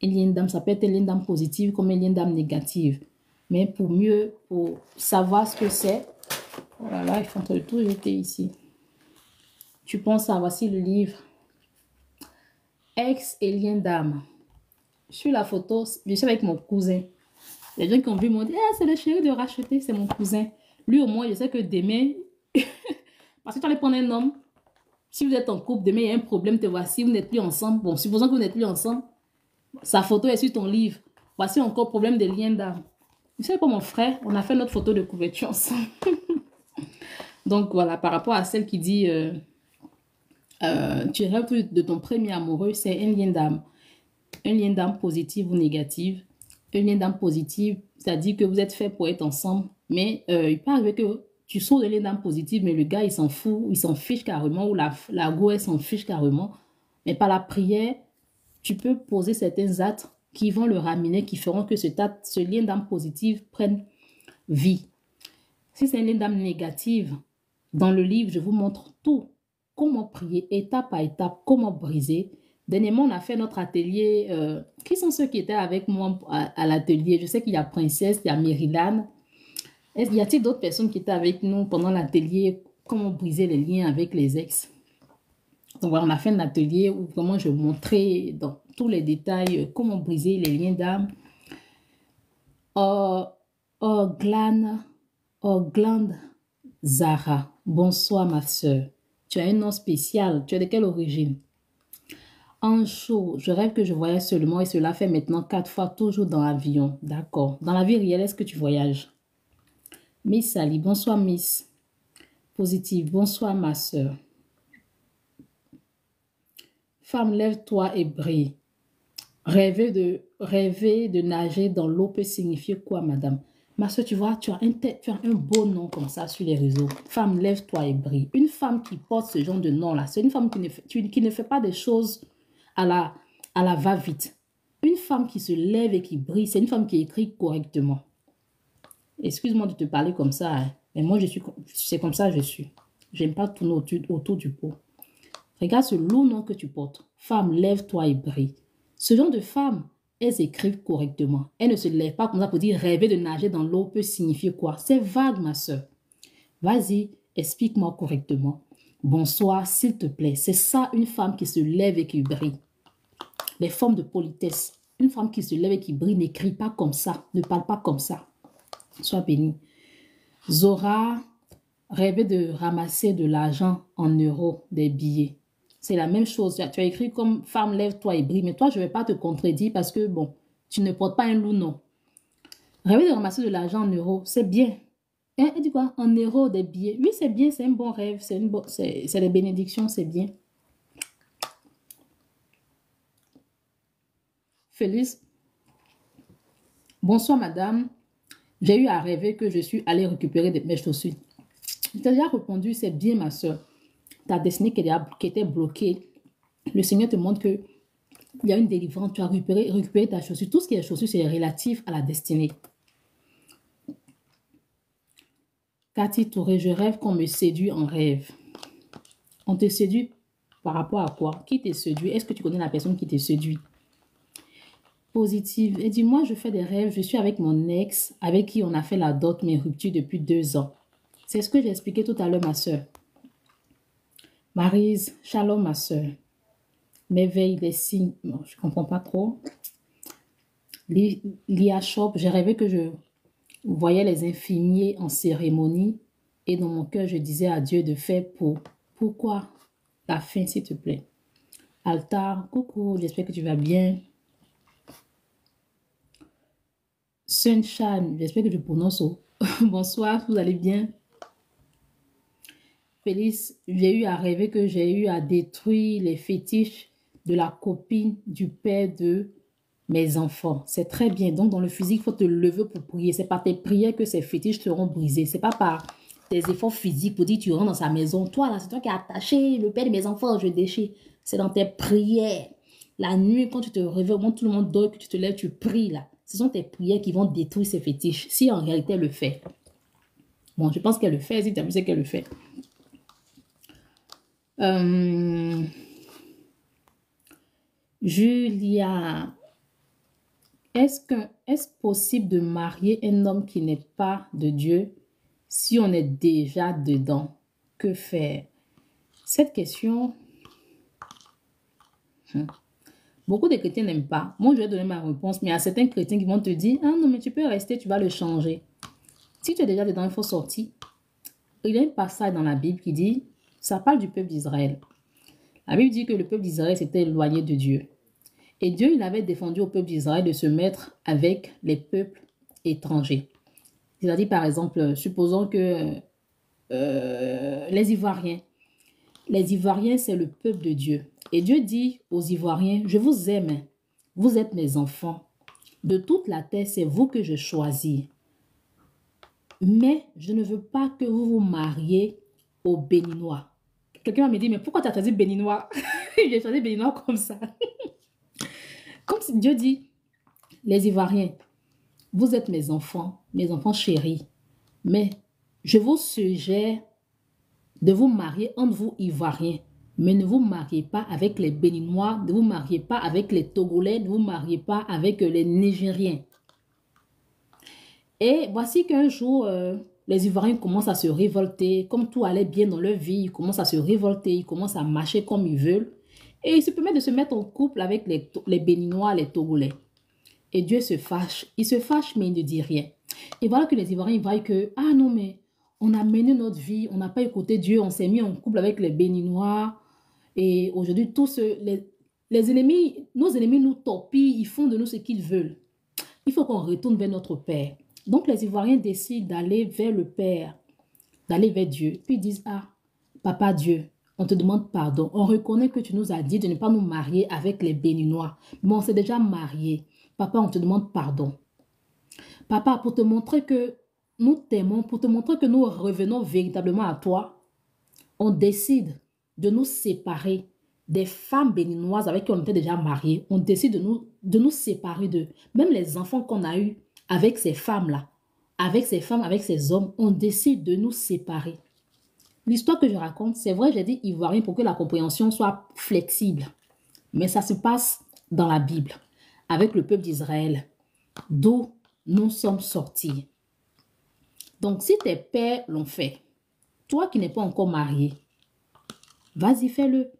Un lien d'âme, ça peut être un lien d'âme positive comme un lien d'âme négative. Mais pour savoir ce que c'est, voilà, il faut tout jeter ici. Tu penses à, voici le livre. Ex et lien d'âme. Sur la photo, je suis avec mon cousin. Les gens qui ont vu m'ont dit, ah, c'est le chéri de racheter, c'est mon cousin. Lui, au moins, je sais que demain, parce que tu allais prendre un homme, si vous êtes en couple, demain, il y a un problème, te voici, vous n'êtes plus ensemble. Bon, supposons que vous n'êtes plus ensemble, sa photo est sur ton livre. Voici encore problème de lien d'âme. Je sais pas, mon frère, on a fait notre photo de couverture ensemble. Donc, voilà, par rapport à celle qui dit, tu rêves de ton premier amoureux, c'est un lien d'âme. Un lien d'âme positive ou négative. Un lien d'âme positive, c'est-à-dire que vous êtes fait pour être ensemble, mais il peut arriver que tu sautes de lien d'âme positive, mais le gars, il s'en fout, il s'en fiche carrément, ou la go, elle s'en fiche carrément. Mais par la prière, tu peux poser certains actes qui vont le ramener, qui feront que ce lien d'âme positive prenne vie. Si c'est un lien d'âme négative, dans le livre, je vous montre tout. Comment prier, étape par étape, comment briser. Dernièrement, on a fait notre atelier. Qui sont ceux qui étaient avec moi à l'atelier? Je sais qu'il y a Princesse, il y a Maryland. Y a-t-il d'autres personnes qui étaient avec nous pendant l'atelier? Comment briser les liens avec les ex? Donc voilà, on a fait un atelier où vraiment je montrais dans tous les détails comment briser les liens d'âme. Glande Zara, bonsoir ma soeur. Tu as un nom spécial. Tu es de quelle origine? En chaud, je rêve que je voyage seulement et cela fait maintenant 4 fois toujours dans l'avion. D'accord. Dans la vie réelle, est-ce que tu voyages? Miss Sally, bonsoir Miss. Positive, bonsoir ma soeur. Femme, lève-toi et brille. Rêver de nager dans l'eau peut signifier quoi, madame? Ma soeur, tu vois, tu as un beau nom comme ça sur les réseaux. Femme, lève-toi et brille. Une femme qui porte ce genre de nom-là, c'est une femme qui ne fait pas des choses à la va-vite. Une femme qui se lève et qui brille, c'est une femme qui écrit correctement. Excuse-moi de te parler comme ça, hein, mais moi, c'est comme ça que je suis. J'aime pas tourner autour du pot. Regarde ce lourd nom que tu portes. Femme, lève-toi et brille. Ce genre de femmes, elles écrivent correctement. Elles ne se lèvent pas comme ça pour dire rêver de nager dans l'eau peut signifier quoi? C'est vague, ma soeur. Vas-y, explique-moi correctement. Bonsoir, s'il te plaît. C'est ça, une femme qui se lève et qui brille. Les formes de politesse. Une femme qui se lève et qui brille n'écrit pas comme ça, ne parle pas comme ça. Sois béni. Zora rêvait de ramasser de l'argent en euros, des billets. C'est la même chose. Tu as écrit comme femme, lève-toi et brille. Mais toi, je ne vais pas te contredire parce que, bon, tu ne portes pas un loup, non. Rêver de ramasser de l'argent en euros, c'est bien. Hein, elle dit quoi? En euros, des billets. Oui, c'est bien, c'est un bon rêve. C'est des bénédictions, c'est bien. Félix. Bonsoir, madame. J'ai eu à rêver que je suis allée récupérer mes chaussures. Je t'ai déjà répondu, c'est bien, ma soeur. Ta destinée qui était bloquée. Le Seigneur te montre que il y a une délivrance, tu as récupéré ta chaussure. Tout ce qui est chaussure, c'est relatif à la destinée. Cathy Touré, je rêve qu'on me séduit en rêve. On te séduit par rapport à quoi? Qui te séduit? Est-ce que tu connais la personne qui te séduit? Positive. Et dis-moi, je fais des rêves, je suis avec mon ex, avec qui on a fait la dot, mais rupture depuis 2 ans. C'est ce que j'ai expliqué tout à l'heure, ma soeur. Maryse, shalom, ma soeur. M'éveille des signes. Bon, je ne comprends pas trop. Lia Shop, j'ai rêvé que je voyais les infirmiers en cérémonie et dans mon cœur, je disais à Dieu de faire pourquoi la fin, s'il te plaît. Altar, coucou, j'espère que tu vas bien. Sunshine, j'espère que je prononce. Bonsoir, vous allez bien? Félix, j'ai eu à rêver que j'ai eu à détruire les fétiches de la copine du père de mes enfants. C'est très bien. Donc, dans le physique, il faut te lever pour prier. C'est par tes prières que ces fétiches seront brisés. C'est pas par tes efforts physiques pour dire tu rentres dans sa maison. Toi, là, c'est toi qui as attaché le père de mes enfants. Je déchire. C'est dans tes prières. La nuit, quand tu te réveilles, au moment où tout le monde dort, que tu te lèves, tu pries là. Ce sont tes prières qui vont détruire ces fétiches. Si en réalité elle le fait. Bon, je pense qu'elle le fait. Si tu as vu, c'est qu'elle le fait. Julia, est-ce possible de marier un homme qui n'est pas de Dieu si on est déjà dedans? Que faire? Cette question, Beaucoup de chrétiens n'aiment pas. Moi, je vais donner ma réponse, mais il y a certains chrétiens qui vont te dire, ah non, mais tu peux rester, tu vas le changer. Si tu es déjà dedans, il faut sortir. Il y a un passage dans la Bible qui dit, ça parle du peuple d'Israël. La Bible dit que le peuple d'Israël s'était éloigné de Dieu. Et Dieu, il avait défendu au peuple d'Israël de se mettre avec les peuples étrangers. C'est-à-dire, par exemple, supposons que les Ivoiriens, c'est le peuple de Dieu. Et Dieu dit aux Ivoiriens, je vous aime, vous êtes mes enfants. De toute la terre, c'est vous que je choisis. Mais je ne veux pas que vous vous mariez aux Béninois. Quelqu'un m'a dit, mais pourquoi tu as choisi Béninois? J'ai choisi Béninois comme ça. Comme si Dieu dit, les Ivoiriens, vous êtes mes enfants chéris. Mais je vous suggère de vous marier entre vous Ivoiriens. Mais ne vous mariez pas avec les Béninois, ne vous mariez pas avec les Togolais, ne vous mariez pas avec les Nigériens. Et voici qu'un jour, les Ivoiriens commencent à se révolter. Comme tout allait bien dans leur vie, ils commencent à se révolter, ils commencent à marcher comme ils veulent. Et ils se permettent de se mettre en couple avec les Béninois, les Togolais. Et Dieu se fâche. Il se fâche, mais il ne dit rien. Et voilà que les Ivoiriens voient que, ah non, mais on a mené notre vie, on n'a pas écouté Dieu, on s'est mis en couple avec les Béninois. Et aujourd'hui, tous les ennemis, nos ennemis nous torpillent, ils font de nous ce qu'ils veulent. Il faut qu'on retourne vers notre Père. Donc, les Ivoiriens décident d'aller vers le Père, d'aller vers Dieu. Puis ils disent, ah, Papa Dieu, on te demande pardon. On reconnaît que tu nous as dit de ne pas nous marier avec les Béninois. Mais on s'est déjà mariés. Papa, on te demande pardon. Papa, pour te montrer que nous t'aimons, pour te montrer que nous revenons véritablement à toi, on décide de nous séparer des femmes béninoises avec qui on était déjà mariés. On décide de nous séparer d'eux. Même les enfants qu'on a eus avec ces femmes-là, avec ces femmes, avec ces hommes, on décide de nous séparer. L'histoire que je raconte, c'est vrai, j'ai dit ivoirien pour que la compréhension soit flexible. Mais ça se passe dans la Bible, avec le peuple d'Israël, d'où nous sommes sortis. Donc, si tes pères l'ont fait, toi qui n'es pas encore marié, vas-y, fais-le.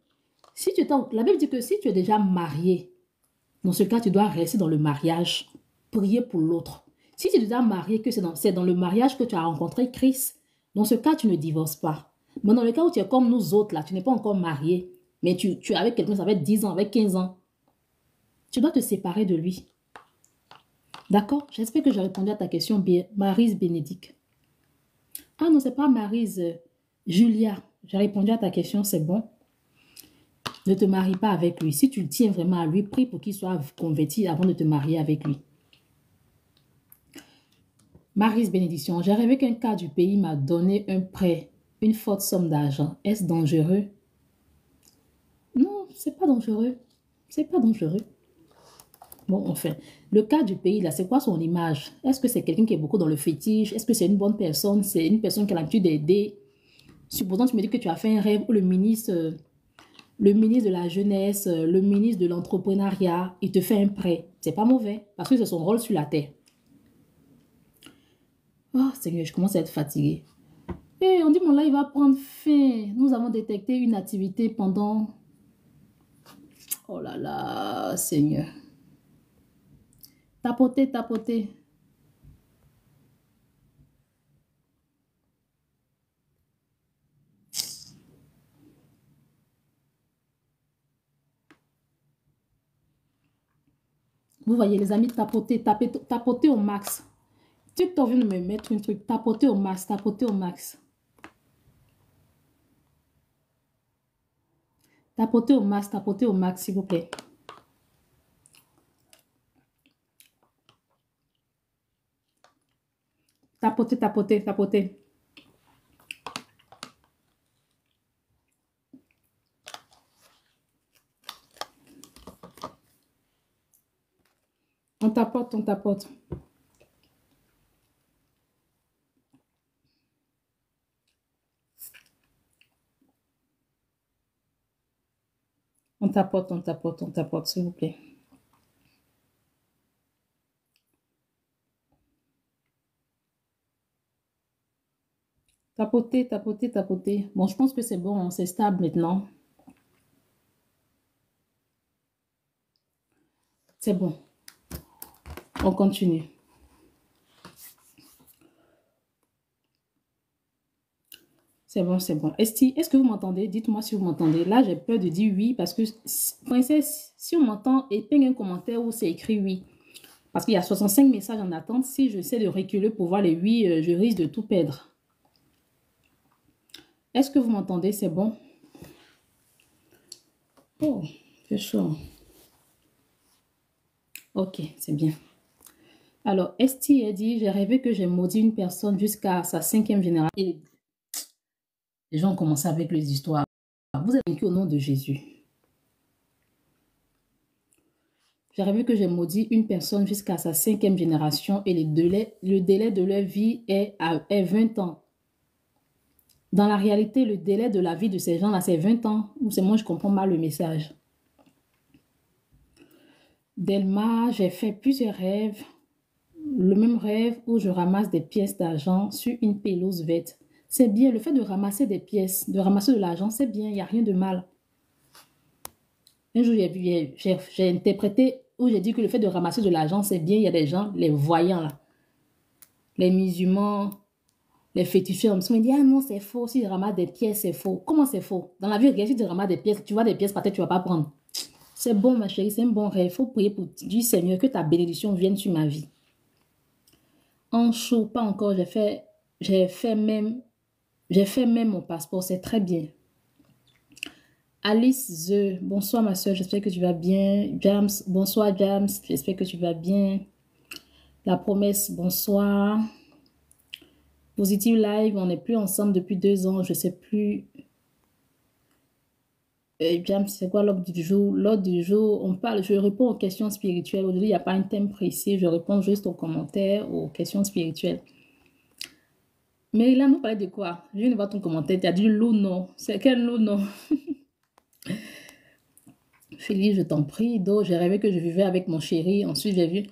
La Bible dit que si tu es déjà marié, dans ce cas, tu dois rester dans le mariage, prier pour l'autre. Si tu es déjà marié, que c'est dans le mariage que tu as rencontré Christ, dans ce cas, tu ne divorces pas. Mais dans le cas où tu es comme nous autres, là, tu n'es pas encore marié, mais tu es avec quelqu'un, ça fait 10 ans, avec 15 ans, tu dois te séparer de lui. D'accord? J'espère que j'ai répondu à ta question, Maryse Bénédicte. Ah non, c'est pas Maryse, Julia. J'ai répondu à ta question, c'est bon. Ne te marie pas avec lui. Si tu le tiens vraiment à lui, prie pour qu'il soit converti avant de te marier avec lui. Maryse Bénédiction, j'ai rêvé qu'un cas du pays m'a donné un prêt, une forte somme d'argent. Est-ce dangereux? Non, c'est pas dangereux. C'est pas dangereux. Bon, enfin, le cas du pays, là, c'est quoi son image? Est-ce que c'est quelqu'un qui est beaucoup dans le fétiche? Est-ce que c'est une bonne personne? C'est une personne qui a l'habitude d'aider? Supposons, tu me dis que tu as fait un rêve où le ministre de la jeunesse, le ministre de l'entrepreneuriat, il te fait un prêt. C'est pas mauvais, parce que c'est son rôle sur la terre. Oh, Seigneur, je commence à être fatiguée. Et on dit, mon live va prendre fin. Nous avons détecté une activité pendant... Oh là là, Seigneur. Tapoter, tapoter. Vous voyez, les amis, tapoter, tapoter au max. TikTok vient de me mettre un truc. Tapoter au max, tapoter au max. Tapoter au max, s'il vous plaît. Tapoter, tapoter, tapoter. On tapote, on tapote. On tapote, on tapote, on tapote, s'il vous plaît. Tapoter, tapoter, tapoter. Bon, je pense que c'est bon, c'est stable maintenant. C'est bon. On continue. C'est bon, c'est bon. Esti, est-ce que vous m'entendez? Dites-moi si vous m'entendez. Là, j'ai peur de dire oui parce que, princesse, si on m'entend, épingle un commentaire où c'est écrit oui. Parce qu'il y a 65 messages en attente. Si j'essaie de reculer pour voir les oui, je risque de tout perdre. Est-ce que vous m'entendez? C'est bon? Oh, c'est chaud. Ok, c'est bien. Alors, Esti a dit, j'ai rêvé que j'ai maudit une personne jusqu'à sa 5e génération. Et les gens ont commencé avec les histoires. Vous êtes vaincu au nom de Jésus. J'ai rêvé que j'ai maudit une personne jusqu'à sa 5e génération et le délai de leur vie est 20 ans. Dans la réalité, le délai de la vie de ces gens-là, c'est 20 ans. Ou c'est moi, je comprends mal le message. Delma, j'ai fait plusieurs rêves. Le même rêve où je ramasse des pièces d'argent sur une pelouse verte. C'est bien, le fait de ramasser des pièces, de ramasser de l'argent, c'est bien, il n'y a rien de mal. Un jour, j'ai interprété où j'ai dit que le fait de ramasser de l'argent, c'est bien. Il y a des gens, les voyants là, les musulmans, les féticheurs, ils me disent, ah non, c'est faux, si je ramasse des pièces, c'est faux. Comment c'est faux? Dans la vie réelle, si tu ramasses des pièces, tu vois des pièces par terre, tu ne vas pas prendre. C'est bon, ma chérie, c'est un bon rêve. Il faut prier pour dire, Seigneur, que ta bénédiction vienne sur ma vie. En chaud, pas encore, j'ai fait même mon passeport, c'est très bien. Alice The, bonsoir ma soeur, j'espère que tu vas bien. James, bonsoir James, j'espère que tu vas bien. La promesse, bonsoir. Positive Live, on n'est plus ensemble depuis 2 ans, je ne sais plus. James, c'est quoi l'ordre du jour? L'ordre du jour, on parle, je réponds aux questions spirituelles. Aujourd'hui, il n'y a pas un thème précis, je réponds juste aux commentaires, aux questions spirituelles. Mais là, nous parlait de quoi? Je viens de voir ton commentaire, tu as dit loup non. C'est quel loup non? Félix, je t'en prie. J'ai rêvé que je vivais avec mon chéri. Ensuite, j'ai vu.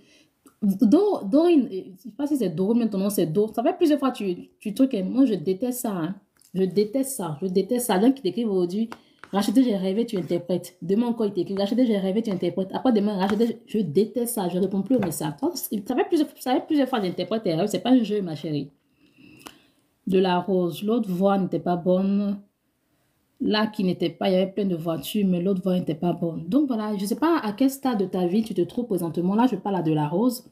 Dorine, je ne sais pas si c'est Dorine, mais ton nom c'est Dor. Ça fait plusieurs fois tu truques. Moi, je déteste ça. Hein. Je déteste ça. Je déteste ça. Donc, qui t'écrit aujourd'hui, racheter, j'ai rêvé, tu interprètes. Demain encore, il t'écrit, racheter, j'ai rêvé, tu interprètes. Après, demain, racheter, je déteste ça. Je ne réponds plus au message. Ça fait plusieurs fois que j'interprète tes rêves. Ce n'est pas un jeu, ma chérie. De la rose. L'autre voix n'était pas bonne. Là, qui n'était pas, il y avait plein de voitures, mais l'autre voie n'était pas bonne. Donc voilà, je ne sais pas à quel stade de ta vie tu te trouves présentement. Là, je parle à de la rose.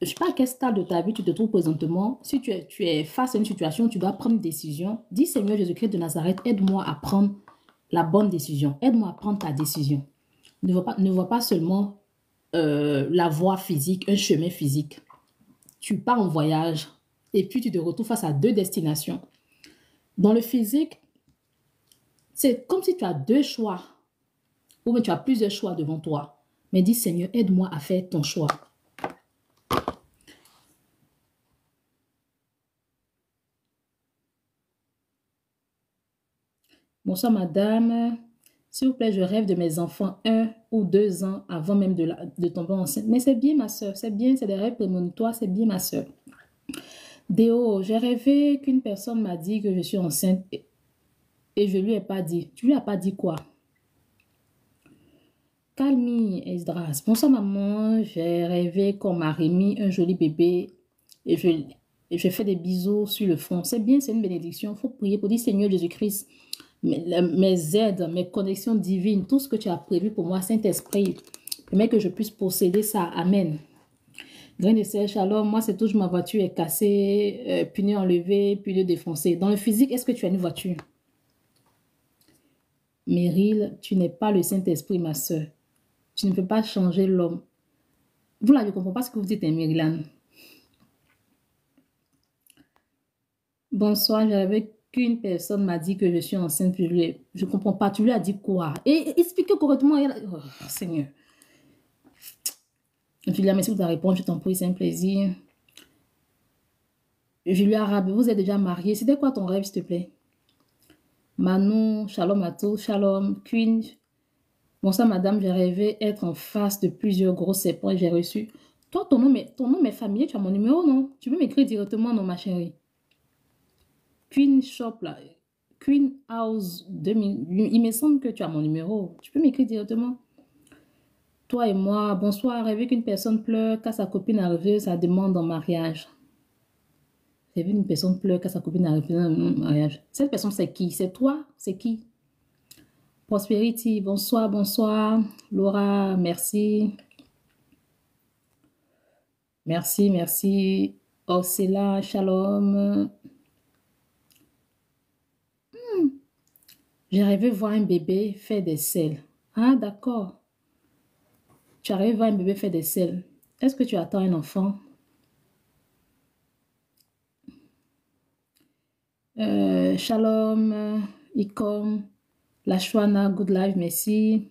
Je ne sais pas à quel stade de ta vie tu te trouves présentement. Si tu es face à une situation, tu dois prendre une décision. Dis Seigneur Jésus-Christ de Nazareth, aide-moi à prendre la bonne décision. Aide-moi à prendre ta décision. Ne vois pas seulement la voie physique, un chemin physique. Tu pars en voyage et puis tu te retrouves face à 2 destinations. Dans le physique, c'est comme si tu as 2 choix ou bien tu as plusieurs choix devant toi. Mais dis, Seigneur, aide-moi à faire ton choix. Bonsoir, madame. S'il vous plaît, je rêve de mes enfants 1 ou 2 ans avant même de tomber enceinte. Mais c'est bien, ma soeur. C'est bien, c'est des rêves prémonitoires. C'est bien, ma soeur. Déo, j'ai rêvé qu'une personne m'a dit que je suis enceinte et je ne lui ai pas dit. Tu lui as pas dit quoi? Calmi, Esdras. Bonsoir, maman. J'ai rêvé qu'on m'a remis un joli bébé et je fais des bisous sur le front. C'est bien, c'est une bénédiction. Il faut prier pour dire, Seigneur Jésus-Christ, mes aides, mes connexions divines, tout ce que tu as prévu pour moi, Saint-Esprit, permets que je puisse posséder ça. Amen. Grain de sel, shalom. Moi, c'est toujours ma voiture est cassée, pneu enlevé, pneu défoncé. Dans le physique, est-ce que tu as une voiture? Meryl, tu n'es pas le Saint-Esprit, ma soeur. Tu ne peux pas changer l'homme. Vous là, je ne comprends pas ce que vous dites, hein, Maryland. Bonsoir, j'avais qu'une personne m'a dit que je suis enceinte. Je ne comprends pas. Tu lui as dit quoi? Et expliquez correctement. Oh, Seigneur. Julia, merci pour ta réponse. Je t'en prie, c'est un plaisir. Julia Arabe, vous êtes déjà mariée. C'était quoi ton rêve, s'il te plaît? Manon, shalom à tous. Shalom. Queen. Bonsoir, madame. J'ai rêvé être en face de plusieurs gros serpents et j'ai reçu. Toi, ton nom est familier. Tu as mon numéro, non? Tu peux m'écrire directement, non, ma chérie? Queen Shop, là. Queen House 2000. Il me semble que tu as mon numéro. Tu peux m'écrire directement. Toi et moi, bonsoir. Rêver qu'une personne pleure car sa copine a refusé sa demande en mariage. Rêver qu'une personne pleure car sa copine a refusé sa demande en mariage. Cette personne, c'est qui? C'est toi? C'est qui? Prosperity, bonsoir, bonsoir. Laura, merci. Merci, merci. Orcella, shalom. J'ai rêvé voir un bébé faire des selles. Ah, d'accord. Tu as rêvé voir un bébé faire des selles. Est-ce que tu attends un enfant? Shalom, Ikom, Lashwana, Good Life, merci.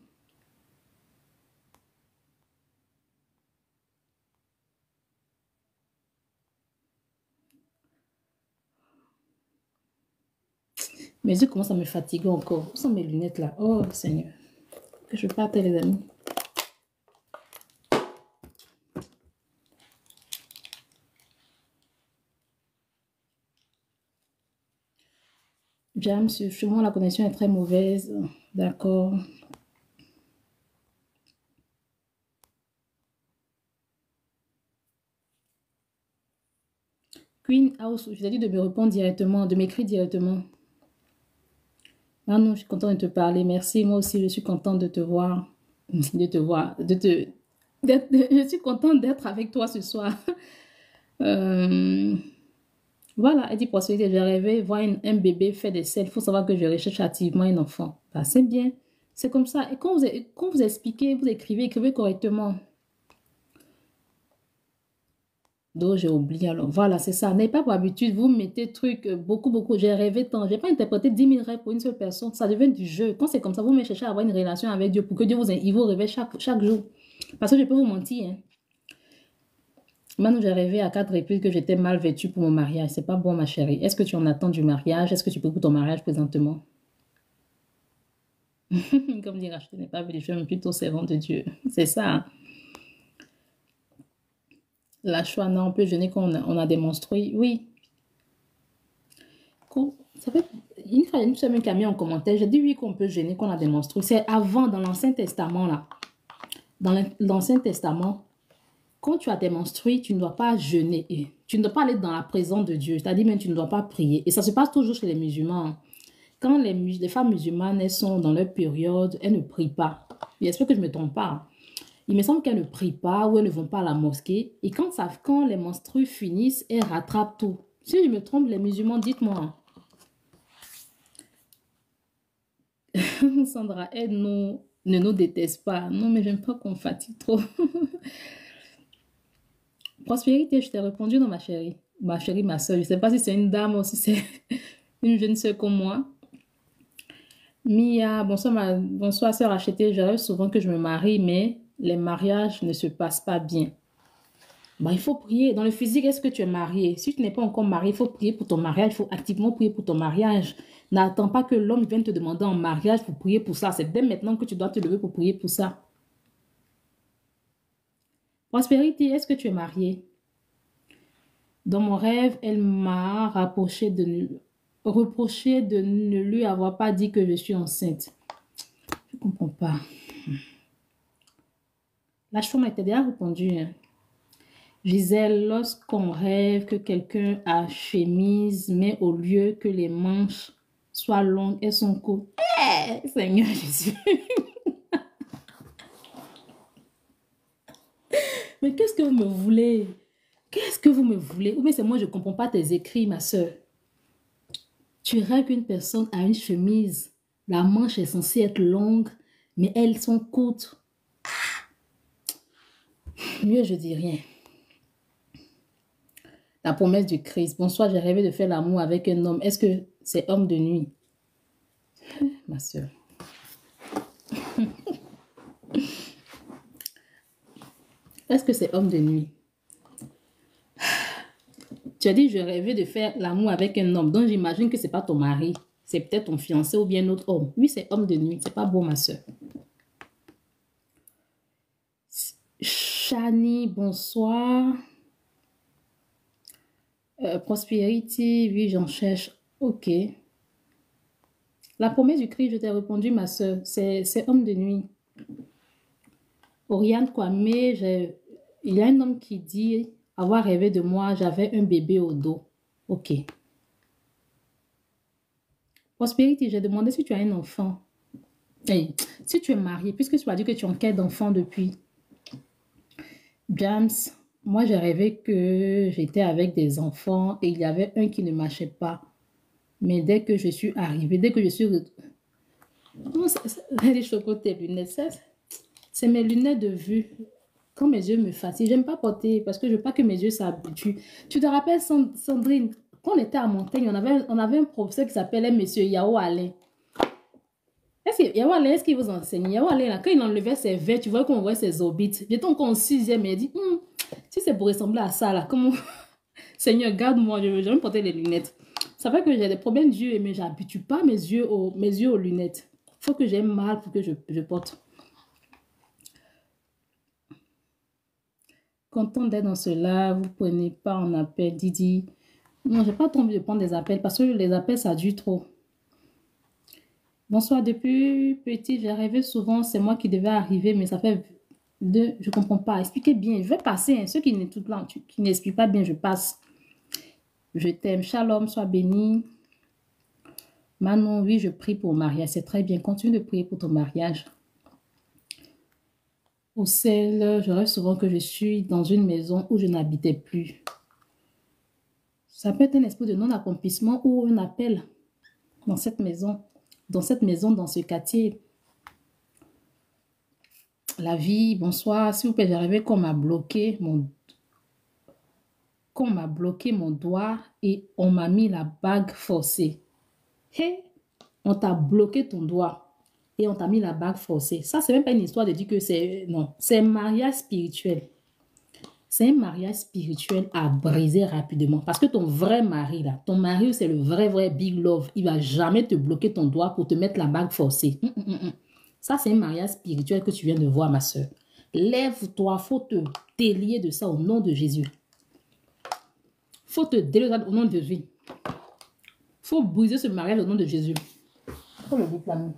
Mes yeux commencent à me fatiguer encore. Où sont mes lunettes là? Oh Seigneur. Que je parte les amis. Jam, chez moi la connexion est très mauvaise. D'accord. Queen House, je t'ai dit de me répondre directement, de m'écrire directement. Ah non, je suis contente de te parler. Merci. Moi aussi, je suis contente de te voir. De te voir. Je suis contente d'être avec toi ce soir. Voilà, elle dit possibilité. J'ai rêvé voir un bébé faire des selles. Il faut savoir que je recherche activement un enfant. Bah, c'est bien. C'est comme ça. Et quand vous expliquez, vous écrivez correctement. Donc, j'ai oublié alors. Voilà, c'est ça. N'ayez pas pour habitude, vous mettez truc, beaucoup. J'ai rêvé tant. Je n'ai pas interprété 10 000 rêves pour une seule personne. Ça devient du jeu. Quand c'est comme ça, vous me cherchez à avoir une relation avec Dieu pour que Dieu il vous réveille chaque jour. Parce que je peux vous mentir. Hein. Maintenant, j'ai rêvé à 4 reprises que j'étais mal vêtue pour mon mariage. C'est pas bon, ma chérie. Est-ce que tu en attends du mariage? Est-ce que tu peux pour ton mariage présentement? Comme dire, je n'ai pas vu les choses, mais plutôt servant de Dieu. C'est ça. Hein. La choix, non, on peut jeûner quand on a des menstrues. Oui. Ça fait une semaine qui a mis en commentaire. J'ai dit oui qu'on peut jeûner quand on a des menstrues. C'est avant, dans l'Ancien Testament, là. Dans l'Ancien Testament, quand tu as des menstrues, tu ne dois pas jeûner. Tu ne dois pas aller dans la présence de Dieu. C'est-à-dire même tu ne dois pas prier. Et ça se passe toujours chez les musulmans. Quand les femmes musulmanes, elles sont dans leur période, elles ne prient pas. J'espère que je ne me trompe pas. Il me semble qu'elles ne prient pas ou elles ne vont pas à la mosquée. Et quand les menstrues finissent, elles rattrapent tout. Si je me trompe, les musulmans, dites-moi. Sandra, elle ne nous déteste pas. Non, mais j'aime pas qu'on fatigue trop. Prospérité, je t'ai répondu, non, ma chérie. Ma chérie, ma soeur. Je ne sais pas si c'est une dame ou si c'est une jeune soeur comme moi. Mia, bonsoir, bonsoir, sœur achetée. Je rêve souvent que je me marie, mais les mariages ne se passent pas bien. Bah, il faut prier. Dans le physique, est-ce que tu es marié? Si tu n'es pas encore marié, il faut prier pour ton mariage. Il faut activement prier pour ton mariage. N'attends pas que l'homme vienne te demander en mariage pour prier pour ça. C'est dès maintenant que tu dois te lever pour prier pour ça. Prospérité, est-ce que tu es marié? Dans mon rêve, elle m'a reproché de ne lui avoir pas dit que je suis enceinte. Je ne comprends pas. La chambre était déjà répondu. Hein. Gisèle, lorsqu'on rêve que quelqu'un a chemise, mais au lieu que les manches soient longues, elles sont courtes. Hey, Seigneur Jésus. Mais qu'est-ce que vous me voulez? Qu'est-ce que vous me voulez? Ou bien c'est moi, je ne comprends pas tes écrits, ma soeur. Tu rêves qu'une personne a une chemise. La manche est censée être longue, mais elles sont courtes. Mieux, je dis rien. La promesse du Christ. Bonsoir, j'ai rêvé de faire l'amour avec un homme. Est-ce que c'est homme de nuit? Ma soeur. Est-ce que c'est homme de nuit? Tu as dit, je rêvais de faire l'amour avec un homme. Donc, j'imagine que ce n'est pas ton mari. C'est peut-être ton fiancé ou bien un autre homme. Oui, c'est homme de nuit. C'est pas beau, ma soeur. Chani, bonsoir. Prosperity, oui, j'en cherche. Ok. La promesse du Christ, je t'ai répondu, ma soeur. C'est homme de nuit. Oriane Kwame, il y a un homme qui dit avoir rêvé de moi, j'avais un bébé au dos. Ok. Prospérité, j'ai demandé si tu as un enfant. Hey, si tu es marié, puisque tu as dit que tu enquêtes d'enfants depuis. James, moi j'ai rêvé que j'étais avec des enfants et il y avait un qui ne marchait pas. Mais dès que je suis arrivée, dès que je suis... Non, les chocottes, tes lunettes, c'est mes lunettes de vue. Quand mes yeux me fatiguent, j'aime pas porter parce que je veux pas que mes yeux s'habituent. Tu te rappelles, Sandrine, quand on était à Montaigne, on avait un professeur qui s'appelait Monsieur Yao Alain. Est-ce qu'il vous enseigne? Yao Alain, là, quand il enlevait ses verres, tu vois qu'on voit ses orbites. J'étais encore en sixième et il dit, si c'est pour ressembler à ça, là, comment... Seigneur, garde-moi, je veux jamais porter les lunettes. Ça fait que j'ai des problèmes d'yeux, mais j'habitue pas mes yeux aux lunettes. Il faut que j'aie mal pour que je porte. Content d'être dans cela, vous prenez pas en appel, Didi. Non, j'ai pas trop envie de prendre des appels parce que les appels, ça dure trop. Bonsoir, depuis petit, j'ai rêvé souvent, c'est moi qui devais arriver, mais ça fait deux, je comprends pas. Expliquez bien, je vais passer, hein. Ceux qui n'expliquent pas bien, je passe. Je t'aime, shalom, sois béni. Manon, oui, je prie pour mariage, c'est très bien, continue de prier pour ton mariage. Au sel, je rêve souvent que je suis dans une maison où je n'habitais plus. Ça peut être un esprit de non-accomplissement ou un appel dans cette maison, dans ce quartier. La vie, bonsoir, s'il vous plaît, j'ai rêvé qu'on m'a bloqué mon doigt et on m'a mis la bague forcée. Hey, on t'a bloqué ton doigt et on t'a mis la bague forcée. Ça, c'est même pas une histoire de dire que c'est... Non, c'est un mariage spirituel. C'est un mariage spirituel à briser rapidement. Parce que ton vrai mari, là, ton mari, c'est le vrai big love. Il va jamais te bloquer ton doigt pour te mettre la bague forcée. Ça, c'est un mariage spirituel que tu viens de voir, ma soeur. Lève-toi, faut te délier de ça au nom de Jésus. Faut te délier au nom de Jésus. Faut briser ce mariage au nom de Jésus. Faut le déclamer.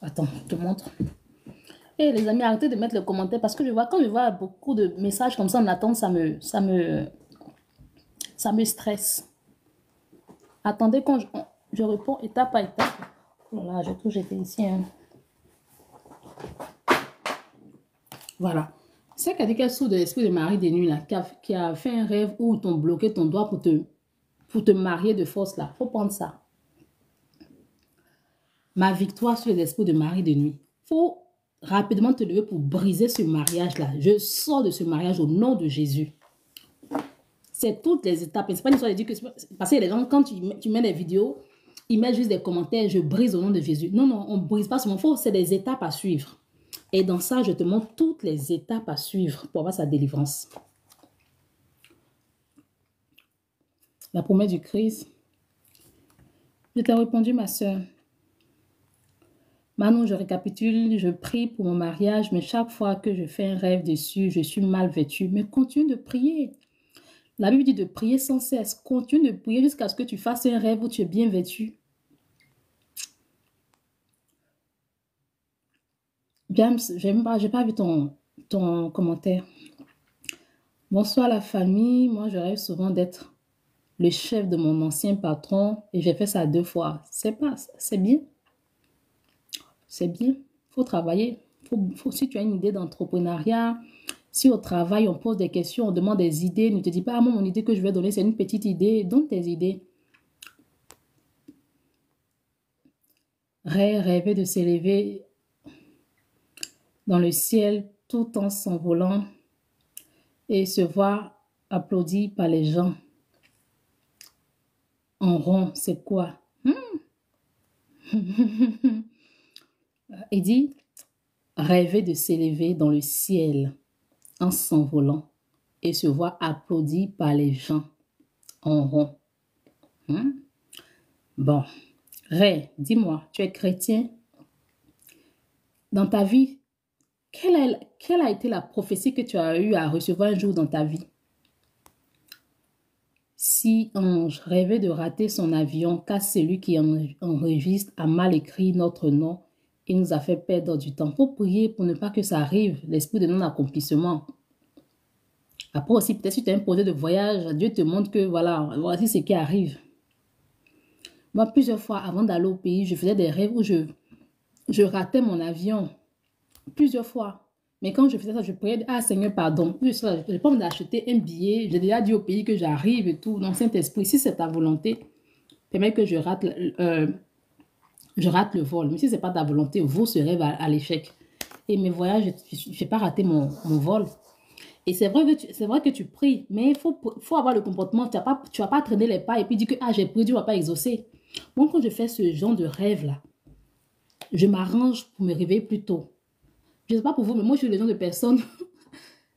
Attends, je te montre. Et les amis, arrêtez de mettre le commentaire parce que quand je vois beaucoup de messages comme ça en attente, ça me stresse. Attendez, quand je réponds étape par étape. Voilà, j'ai tout jeté ici. Hein. Voilà. C'est quelqu'un qui a sous de l'esprit de mari des nuits, là, qui a fait un rêve où ils t'ont bloqué ton doigt pour te marier de force, là. Faut prendre ça. Ma victoire sur les esprits de mari de nuit. Faut rapidement te lever pour briser ce mariage-là. Je sors de ce mariage au nom de Jésus. C'est toutes les étapes. C'est pas une histoire de dire que... Parce que les gens, quand tu mets des vidéos, ils mettent juste des commentaires, je brise au nom de Jésus. Non, non, on ne brise pas seulement. C'est des étapes à suivre. Et dans ça, je te montre toutes les étapes à suivre pour avoir sa délivrance. La promesse du Christ. Je t'ai répondu, ma soeur. Manon, je récapitule, je prie pour mon mariage, mais chaque fois que je fais un rêve dessus, je suis mal vêtue. Mais continue de prier. La Bible dit de prier sans cesse. Continue de prier jusqu'à ce que tu fasses un rêve où tu es bien vêtu. James, j'ai pas vu ton commentaire. Bonsoir la famille. Moi, je rêve souvent d'être le chef de mon ancien patron et j'ai fait ça 2 fois. C'est bien. C'est bien. Il faut travailler. Si tu as une idée d'entrepreneuriat, si au travail, on pose des questions, on demande des idées, ne te dis pas, ah, moi, mon idée que je vais donner, c'est une petite idée. Donne tes idées. Rêver de s'élever dans le ciel tout en s'envolant et se voir applaudi par les gens en rond, c'est quoi? Il dit, rêver de s'élever dans le ciel en s'envolant et se voir applaudi par les gens en rond. Bon, dis-moi, tu es chrétien? Dans ta vie, quelle a été la prophétie que tu as eu à recevoir un jour dans ta vie? Si Ange rêvait de rater son avion, car celui qui enregistre a mal écrit notre nom et nous a fait perdre du temps. Pour prier pour ne pas que ça arrive, l'esprit de non-accomplissement. Après aussi, peut-être si tu as un projet de voyage, Dieu te montre que voilà, voici ce qui arrive. Moi, plusieurs fois, avant d'aller au pays, je faisais des rêves où je ratais mon avion. Plusieurs fois. Mais quand je faisais ça, je priais, ah Seigneur, pardon. Je n'ai pas envie d'acheter un billet. J'ai déjà dit au pays que j'arrive et tout. Donc, Saint-Esprit, si c'est ta volonté, permet que je rate le vol. Mais si ce n'est pas ta volonté, vaut ce rêve à l'échec. Et mes voyages, je n'ai pas raté mon vol. Et c'est vrai que tu pries, mais il faut avoir le comportement. Tu vas pas traîner les pas et puis dire que ah, j'ai prié, Dieu ne va pas exaucer. Moi, quand je fais ce genre de rêve-là, je m'arrange pour me réveiller plus tôt. Je ne sais pas pour vous, mais moi, je suis le genre de personne,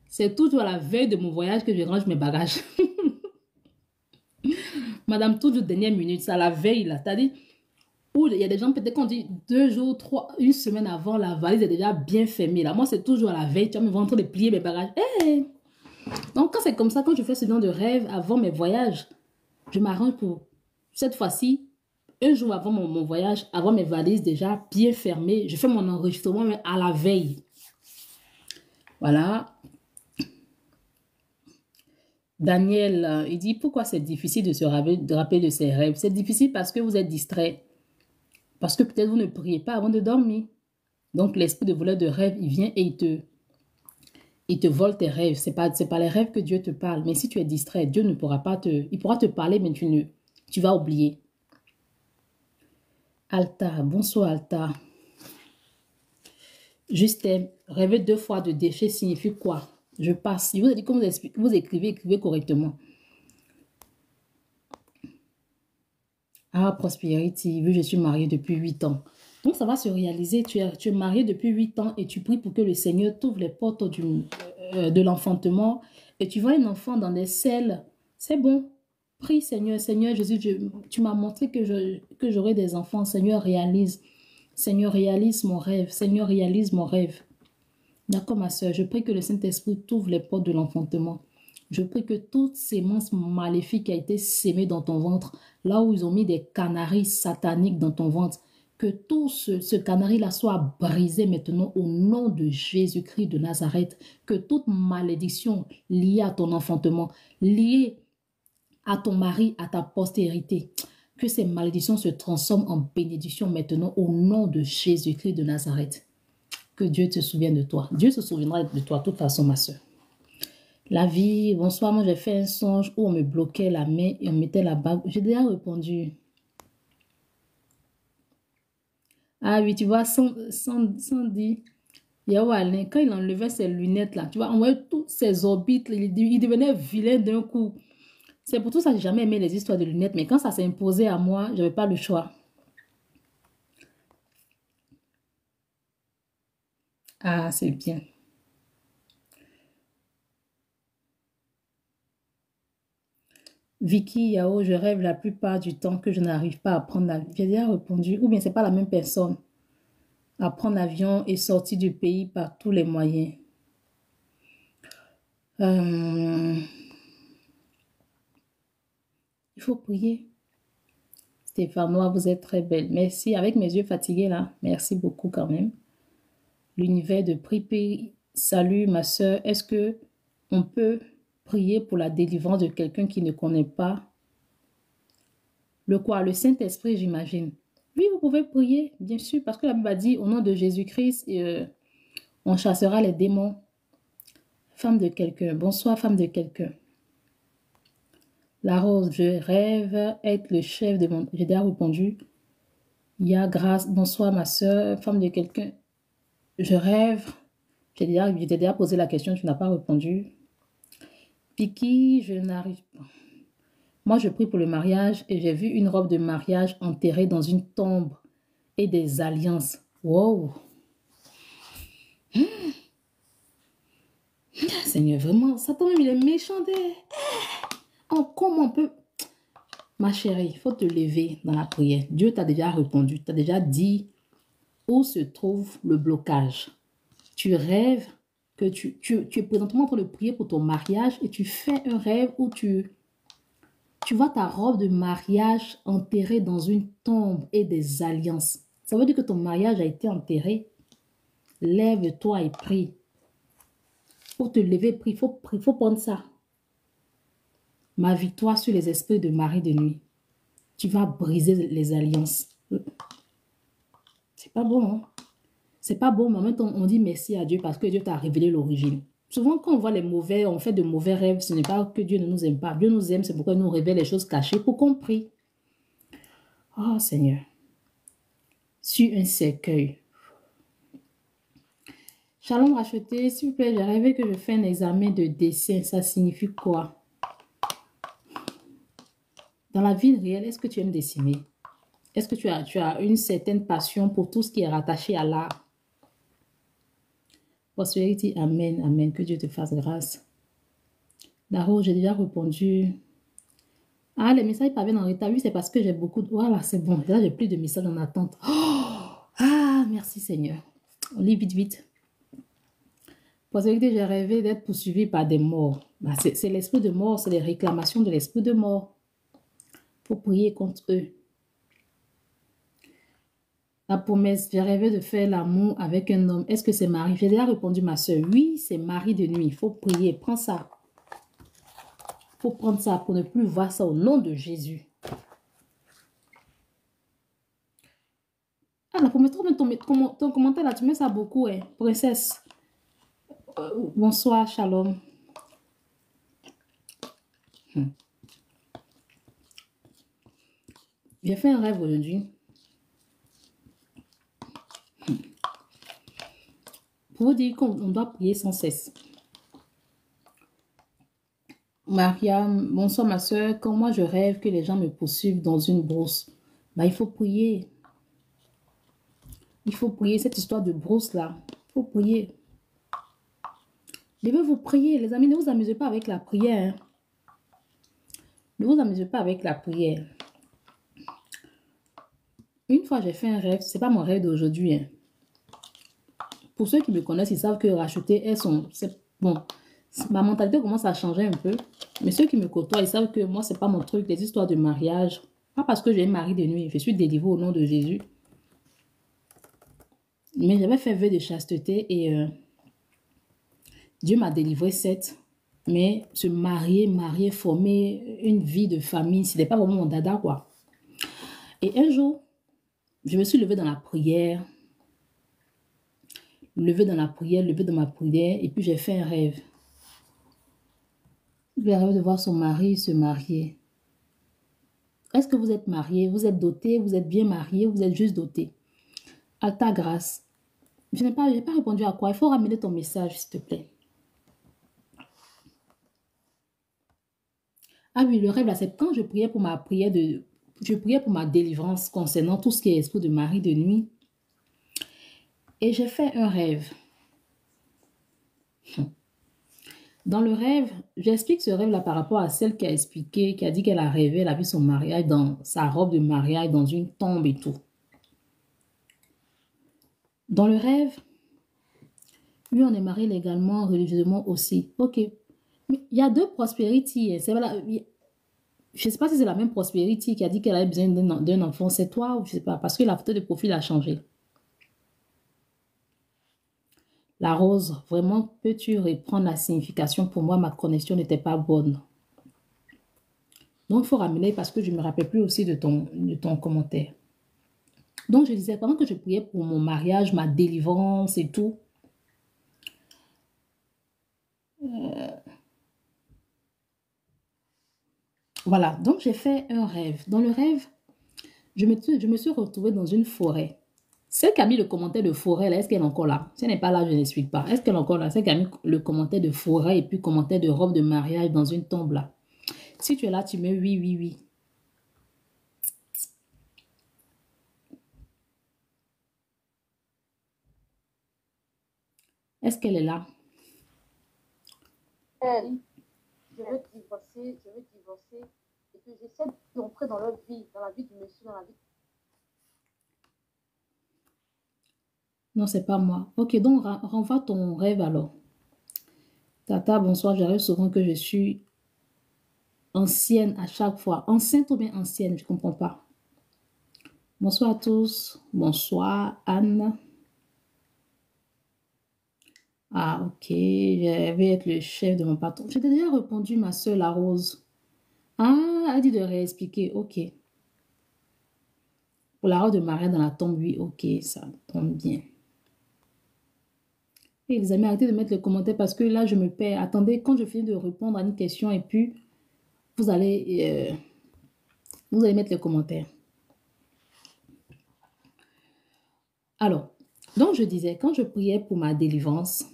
c'est toujours à la veille de mon voyage que je range mes bagages. Madame, toujours dernière minute, c'est à la veille, là. C'est-à-dire, où il y a des gens, peut-être qu'on dit 2 jours, 3, une semaine avant, la valise est déjà bien fermée, là. Moi, c'est toujours à la veille, tu vois, me voir en train de plier mes bagages. Hey! Donc, quand c'est comme ça, quand je fais ce genre de rêve avant mes voyages, je m'arrange pour, cette fois-ci, un jour avant mon voyage, avoir mes valises déjà bien fermées. Je fais mon enregistrement mais à la veille. Voilà. Daniel, il dit, pourquoi c'est difficile de se rappeler de ses rêves? C'est difficile parce que vous êtes distrait. Parce que peut-être vous ne priez pas avant de dormir. Donc, l'esprit de voleur de rêve, il vient et il te vole tes rêves. C'est pas les rêves que Dieu te parle. Mais si tu es distrait, Dieu ne pourra pas il pourra te parler, mais tu vas oublier. Alta, bonsoir Alta. Justin, rêver 2 fois de déchet signifie quoi? Je passe. Je vous ai dit comment vous écrivez correctement. Ah, Prosperity, vu que je suis mariée depuis 8 ans. Donc, ça va se réaliser. Tu es mariée depuis 8 ans et tu pries pour que le Seigneur t'ouvre les portes de l'enfantement et tu vois un enfant dans des selles. C'est bon. Prie, Seigneur. Seigneur Jésus, tu m'as montré que j'aurai des enfants. Seigneur, réalise. Seigneur, réalise mon rêve. Seigneur, réalise mon rêve. D'accord, ma soeur, je prie que le Saint-Esprit t'ouvre les portes de l'enfantement. Je prie que toute sémence maléfique qui a été sémée dans ton ventre, là où ils ont mis des canaris sataniques dans ton ventre, que tout ce canari-là soit brisé maintenant au nom de Jésus-Christ de Nazareth. Que toute malédiction liée à ton enfantement, liée à ton mari, à ta postérité, que ces malédictions se transforment en bénédiction maintenant au nom de Jésus-Christ de Nazareth. Que Dieu te souvienne de toi. Dieu se souviendra de toi de toute façon, ma soeur. La vie, bonsoir, moi j'ai fait un songe où on me bloquait la main et on mettait la bague. J'ai déjà répondu. Ah oui, tu vois, sans dire. Alain, quand il enlevait ses lunettes là, tu vois, on voyait toutes ses orbites, il devenait vilain d'un coup. C'est pour tout ça que j'ai jamais aimé les histoires de lunettes, mais quand ça s'est imposé à moi, je n'avais pas le choix. Ah, c'est bien. Vicky Yao, je rêve la plupart du temps que je n'arrive pas à prendre l'avion. J'ai déjà répondu, ou bien c'est pas la même personne. À prendre l'avion et sortir du pays par tous les moyens. Il faut prier. Stéphanois, vous êtes très belle. Merci. Avec mes yeux fatigués là, merci beaucoup quand même. L'univers de prier. Salut ma soeur. Est-ce que on peut prier pour la délivrance de quelqu'un qui ne connaît pas le quoi? Le Saint-Esprit, j'imagine. Oui, vous pouvez prier, bien sûr, parce que la Bible a dit au nom de Jésus-Christ, on chassera les démons. Femme de quelqu'un. Bonsoir, femme de quelqu'un. La Rose, je rêve être le chef de mon... J'ai déjà répondu. Il y a grâce. Bonsoir, ma soeur, femme de quelqu'un. Je rêve. J'ai déjà posé la question, tu n'as pas répondu. Piki, je n'arrive pas. Moi, je prie pour le mariage et j'ai vu une robe de mariage enterrée dans une tombe et des alliances. Wow! Seigneur, vraiment, Satan, il est méchant. Oh, comment on peut... Ma chérie, il faut te lever dans la prière. Dieu t'a déjà répondu. Tu as déjà dit où se trouve le blocage. Tu rêves que tu es présentement en train de prier pour ton mariage et tu fais un rêve où tu Tu vois ta robe de mariage enterrée dans une tombe et des alliances. Ça veut dire que ton mariage a été enterré. Lève-toi et prie. Pour te lever, prie. Il faut prendre ça. Ma victoire sur les esprits de mari de nuit. Tu vas briser les alliances. C'est pas bon, hein? C'est pas bon, mais en même temps, on dit merci à Dieu parce que Dieu t'a révélé l'origine. Souvent, quand on voit les mauvais, on fait de mauvais rêves, ce n'est pas que Dieu ne nous aime pas. Dieu nous aime, c'est pourquoi il nous révèle les choses cachées pour qu'on prie. Oh Seigneur, sur un cercueil. Shalom racheté, s'il vous plaît, j'ai rêvé que je fais un examen de dessin. Ça signifie quoi? Dans la vie réelle, est-ce que tu aimes dessiner? Est-ce que tu as une certaine passion pour tout ce qui est rattaché à l'art? Prospérité, amen, amen. Que Dieu te fasse grâce. Daro, j'ai déjà répondu. Ah, les messages parviennent en retard. Oui, c'est parce que j'ai beaucoup de... Voilà, c'est bon. Là, j'ai plus de messages en attente. Oh! Ah, merci Seigneur. On lit vite, vite. Prospérité, j'ai rêvé d'être poursuivi par des morts. Bah, c'est l'esprit de mort, c'est les réclamations de l'esprit de mort. Il faut prier contre eux. La promesse, j'ai rêvé de faire l'amour avec un homme. Est-ce que c'est mari? J'ai déjà répondu, ma soeur. Oui, c'est mari de nuit. Il faut prier. Prends ça. Il faut prendre ça pour ne plus voir ça au nom de Jésus. Ah, la promesse, ton commentaire là, tu mets ça beaucoup, hein. Princesse. Bonsoir, shalom. J'ai fait un rêve aujourd'hui. Pour vous dire qu'on doit prier sans cesse. Mariam, bonsoir ma soeur. Quand moi je rêve que les gens me poursuivent dans une brousse, bah, il faut prier. Il faut prier cette histoire de brousse là. Il faut prier. Je veux vous prier, les amis. Ne vous amusez pas avec la prière. Hein. Ne vous amusez pas avec la prière. Une fois j'ai fait un rêve, c'est pas mon rêve d'aujourd'hui. Hein. Pour ceux qui me connaissent, ils savent que racheter est son... Bon, ma mentalité commence à changer un peu. Mais ceux qui me côtoient, ils savent que moi, c'est pas mon truc, les histoires de mariage. Pas parce que j'ai un mari de nuit, je suis délivrée au nom de Jésus. Mais j'avais fait vœu de chasteté et Dieu m'a délivré, certes. Mais se marier, former une vie de famille, ce n'était pas vraiment mon dada, quoi. Et un jour, je me suis levée dans la prière. Levée dans la prière, levée dans ma prière. Et puis j'ai fait un rêve. J'ai rêvé de voir son mari se marier. Est-ce que vous êtes marié? Vous êtes doté? Vous êtes bien marié? Vous êtes juste doté? À ta grâce. Je n'ai pas répondu à quoi. Il faut ramener ton message, s'il te plaît. Ah oui, le rêve là, c'est quand je priais pour ma prière de... Je priais pour ma délivrance concernant tout ce qui est esprit de mari de nuit. Et j'ai fait un rêve. Dans le rêve, j'explique ce rêve-là par rapport à celle qui a expliqué, qui a dit qu'elle a rêvé, elle a vu son mariage dans sa robe de mariage, dans une tombe et tout. Dans le rêve, oui, on est marié légalement, religieusement aussi. Ok. Mais il y a deux prospérités. C'est voilà, je ne sais pas si c'est la même prospérité qui a dit qu'elle avait besoin d'un enfant. C'est toi ou je ne sais pas. Parce que la photo de profil a changé. La rose, vraiment, peux-tu reprendre la signification? Pour moi, ma connexion n'était pas bonne. Donc, il faut ramener parce que je ne me rappelle plus aussi de ton commentaire. Donc, je disais, pendant que je priais pour mon mariage, ma délivrance et tout, voilà. Donc, j'ai fait un rêve. Dans le rêve, je me suis retrouvée dans une forêt. Celle qui a mis le commentaire de forêt, là, est-ce qu'elle est encore là? Si elle n'est pas là, je n'explique pas. Est-ce qu'elle est encore là? Celle qui a mis le commentaire de forêt et puis commentaire de robe de mariage dans une tombe là. Si tu es là, tu mets oui, oui, oui. Est-ce qu'elle est là? Je veux divorcer et que j'essaie d'entrer dans leur vie, dans la vie du monsieur, dans la vie. Non, c'est pas moi. Ok, donc renvoie ton rêve alors. Tata, bonsoir, j'arrive souvent que je suis ancienne à chaque fois. Enceinte ou bien ancienne, je ne comprends pas. Bonsoir à tous. Bonsoir, Anne. Ah, ok. Je vais être le chef de mon patron. J'ai déjà répondu, ma soeur, la Rose. Ah, elle dit de réexpliquer. Ok. Pour la robe de Maria dans la tombe, oui, ok, ça tombe bien. Et les amis, arrêtez de mettre les commentaires parce que là, je me perds. Attendez, quand je finis de répondre à une question et puis vous allez mettre les commentaires. Alors, donc je disais, quand je priais pour ma délivrance,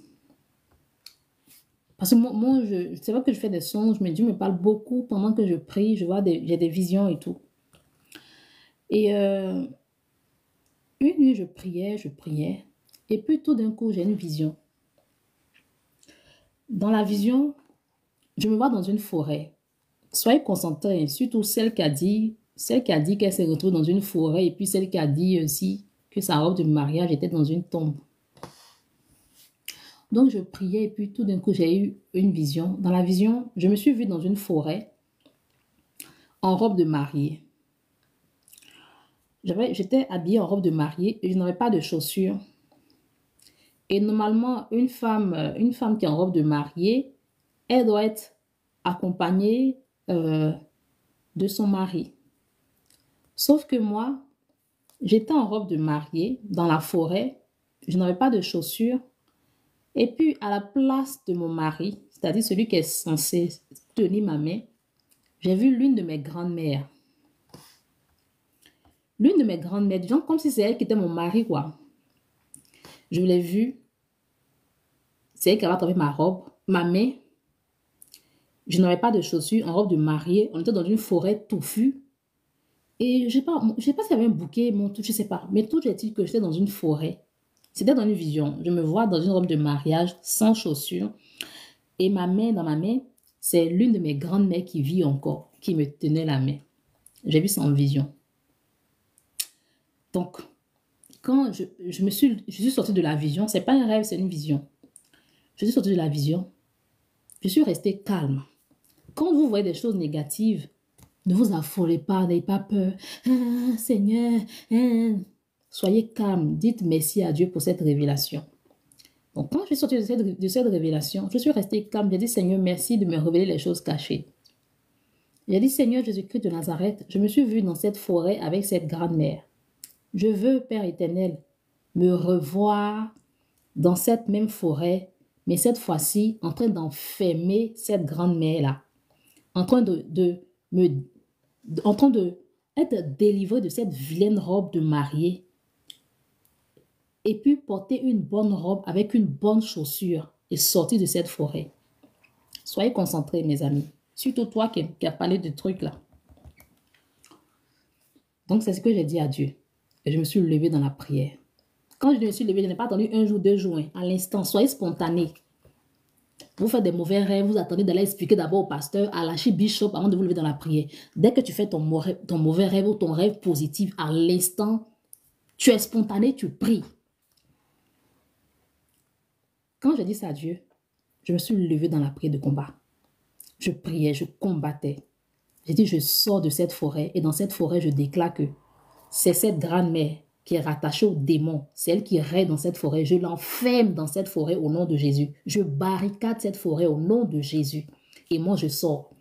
parce que moi c'est vrai que je fais des songes, mais Dieu me parle beaucoup pendant que je prie, je vois j'ai des visions et tout. Et une nuit, je priais, et puis tout d'un coup, j'ai une vision. Dans la vision, je me vois dans une forêt. Soyez concentrés, surtout celle qui a dit qu'elle s'est retrouvée dans une forêt, et puis celle qui a dit aussi que sa robe de mariage était dans une tombe. Donc, je priais et puis tout d'un coup, j'ai eu une vision. Dans la vision, je me suis vue dans une forêt en robe de mariée. J'étais habillée en robe de mariée et je n'avais pas de chaussures. Et normalement, une femme qui est en robe de mariée, elle doit être accompagnée de son mari. Sauf que moi, j'étais en robe de mariée dans la forêt, je n'avais pas de chaussures. Et puis, à la place de mon mari, c'est-à-dire celui qui est censé tenir ma main, j'ai vu l'une de mes grandes-mères. L'une de mes grandes-mères, disons comme si c'est elle qui était mon mari, quoi. Je l'ai vue. C'est elle qui avait attrapé ma robe, ma main. Je n'avais pas de chaussures, en robe de mariée. On était dans une forêt touffue. Et je ne sais pas s'il y avait un bouquet, je ne sais pas. Mais tout est-il que j'étais dans une forêt. C'était dans une vision. Je me vois dans une robe de mariage, sans chaussures. Et ma main, dans ma main, c'est l'une de mes grandes-mères qui vit encore, qui me tenait la main. J'ai vu ça en vision. Donc, quand je suis sortie de la vision, c'est pas un rêve, c'est une vision. Je suis sortie de la vision. Je suis restée calme. Quand vous voyez des choses négatives, ne vous affolez pas, n'ayez pas peur. Ah, Seigneur, soyez calme. Dites merci à Dieu pour cette révélation. Donc, quand je suis sortie de cette révélation, je suis restée calme. J'ai dit, Seigneur, merci de me révéler les choses cachées. J'ai dit, Seigneur Jésus-Christ de Nazareth, je me suis vue dans cette forêt avec cette grand-mère. Je veux, Père éternel, me revoir dans cette même forêt, mais cette fois-ci, en train d'enfermer cette grand-mère-là, en train être délivrée de cette vilaine robe de mariée, et puis porter une bonne robe avec une bonne chaussure et sortir de cette forêt. Soyez concentrés, mes amis. Surtout toi qui as parlé de trucs là. Donc, c'est ce que j'ai dit à Dieu. Et je me suis levée dans la prière. Quand je me suis levée, je n'ai pas attendu un jour, 2 jours. À l'instant, soyez spontanés. Vous faites des mauvais rêves, vous attendez d'aller expliquer d'abord au pasteur, à l'archibishop avant de vous lever dans la prière. Dès que tu fais ton mauvais rêve ou ton rêve positif, à l'instant, tu es spontané, tu pries. Quand je dis ça à Dieu, je me suis levée dans la prière de combat. Je priais, je combattais. J'ai dit, je sors de cette forêt et dans cette forêt, je déclare que c'est cette grand-mère qui est rattachée au démon. C'est elle qui règne dans cette forêt. Je l'enferme dans cette forêt au nom de Jésus. Je barricade cette forêt au nom de Jésus. Et moi, je sors.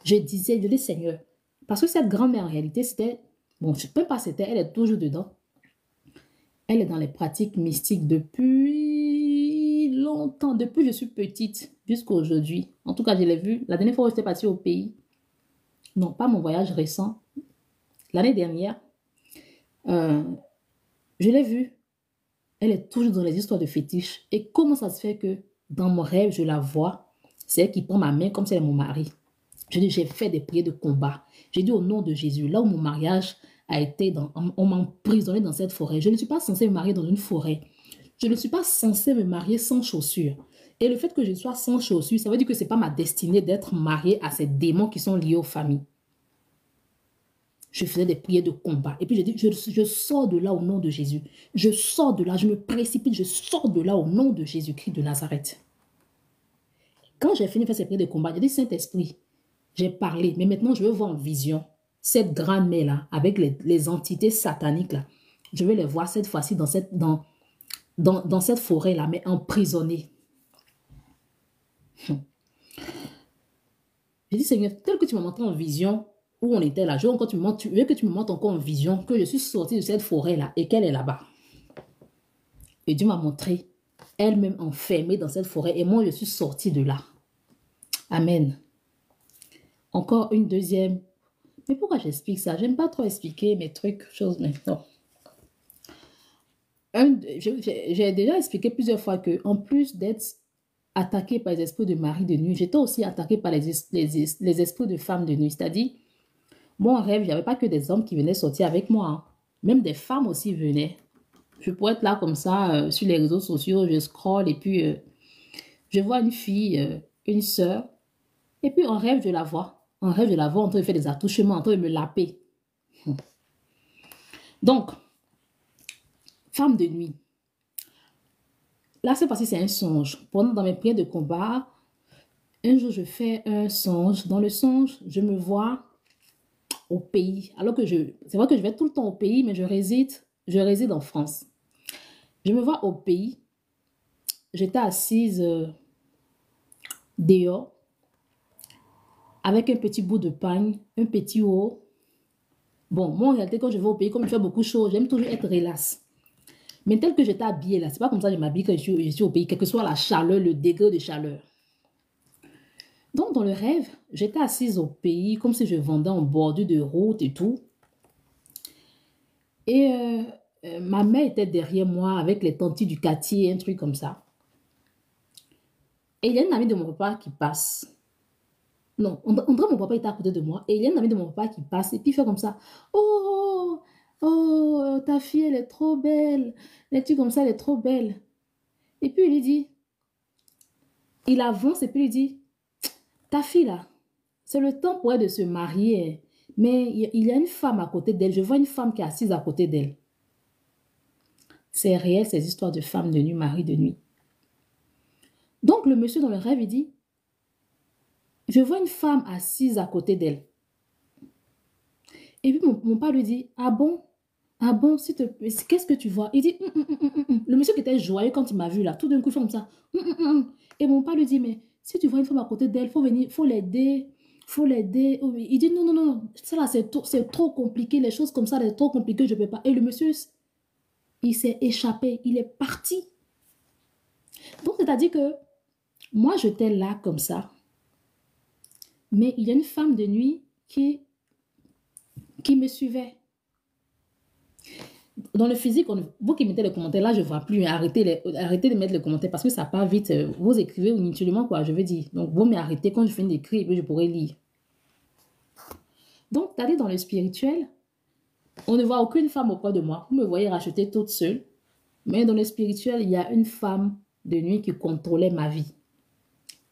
Je dis, Seigneur, parce que cette grand-mère, en réalité, c'était, bon, je ne peux pas c'était, elle est toujours dedans. Elle est dans les pratiques mystiques depuis longtemps, depuis que je suis petite jusqu'à aujourd'hui. En tout cas, je l'ai vue. La dernière fois où j'étais partie au pays, non, pas mon voyage récent, l'année dernière, je l'ai vue. Elle est toujours dans les histoires de fétiches. Et comment ça se fait que dans mon rêve, je la vois, c'est elle qui prend ma main comme si elle est mon mari. Je dis, j'ai fait des prières de combat. J'ai dit au nom de Jésus, là où mon mariage a été, on m'a emprisonné dans cette forêt. Je ne suis pas censée me marier dans une forêt. Je ne suis pas censée me marier sans chaussures. Et le fait que je sois sans chaussures, ça veut dire que ce n'est pas ma destinée d'être mariée à ces démons qui sont liés aux familles. Je faisais des prières de combat. Et puis je dis, je sors de là au nom de Jésus. Je sors de là, je me précipite, je sors de là au nom de Jésus-Christ de Nazareth. Quand j'ai fini de faire ces prières de combat, j'ai dit, Saint-Esprit, j'ai parlé, mais maintenant je veux voir en vision cette grande mer-là, avec les entités sataniques là. Je veux les voir cette fois-ci dans cette forêt-là, mais emprisonnées. J'ai dit, Seigneur, tel que tu m'as montré en vision, où on était là, je veux que tu me montres encore en vision que je suis sortie de cette forêt-là et qu'elle est là-bas. Et Dieu m'a montré elle-même enfermée dans cette forêt et moi, je suis sortie de là. Amen. Encore une deuxième. Mais pourquoi j'explique ça? J'aime pas trop expliquer mes trucs, choses, mais non. J'ai déjà expliqué plusieurs fois que, en plus d'être attaquée par les esprits de mari de nuit, j'étais aussi attaquée par les esprits de femme de nuit. C'est-à-dire, mon rêve, il n'y avait pas que des hommes qui venaient sortir avec moi, hein. Même des femmes aussi venaient. Je pourrais être là comme ça, sur les réseaux sociaux, je scrolle et puis je vois une fille, une sœur, et puis en rêve, je la vois. En rêve, je la vois en train de faire des attouchements, en train de me laper. Donc, femme de nuit. Là, c'est parce que c'est un songe. Pendant dans mes prières de combat, un jour, je fais un songe. Dans le songe, je me vois au pays. Alors que c'est vrai que je vais tout le temps au pays, mais je réside en France. Je me vois au pays. J'étais assise dehors avec un petit bout de pain, un petit haut. Bon, moi, en réalité, quand je vais au pays, comme il fait beaucoup chaud, j'aime toujours être relax. Mais tel que j'étais habillée là, c'est pas comme ça que je m'habille quand je suis au pays, quelle que soit la chaleur, le degré de chaleur. Donc, dans le rêve, j'étais assise au pays, comme si je vendais en bordure de route et tout. Et ma mère était derrière moi avec les tantis du quartier, un truc comme ça. Et il y a une amie de mon papa qui passe. Non, on dirait mon papa était à côté de moi. Et il y a une amie de mon papa qui passe et puis il fait comme ça. Oh, oh, ta fille, elle est trop belle. Les trucs comme ça, elle est trop belle. Et puis il lui dit, il avance et puis il dit, ta fille là, c'est le temps pour elle de se marier. Mais il y a une femme à côté d'elle. Je vois une femme qui est assise à côté d'elle. C'est réel, ces histoires de femmes de nuit, mari de nuit. Donc le monsieur dans le rêve, il dit, je vois une femme assise à côté d'elle. Et puis mon père lui dit, ah bon, qu'est-ce que tu vois? Il dit, le monsieur qui était joyeux quand il m'a vu là, tout d'un coup, il fait comme ça. Et mon père lui dit, mais si tu vois une femme à côté d'elle, faut venir, faut l'aider, faut l'aider. Il dit, non, non, non, ça là, c'est trop compliqué, les choses comme ça, c'est trop compliqué, je ne peux pas. Et le monsieur, il s'est échappé, il est parti. Donc, c'est-à-dire que moi, j'étais là comme ça, mais il y a une femme de nuit qui me suivait. Dans le physique, vous qui mettez les commentaires, là, je ne vois plus. Arrêtez de mettre les commentaires parce que ça part vite. Vous écrivez inutilement, quoi, je veux dire. Donc, vous m'arrêtez quand je finis d'écrire et puis je pourrai lire. Donc, d'aller dans le spirituel, on ne voit aucune femme auprès de moi. Vous me voyez racheter toute seule. Mais dans le spirituel, il y a une femme de nuit qui contrôlait ma vie.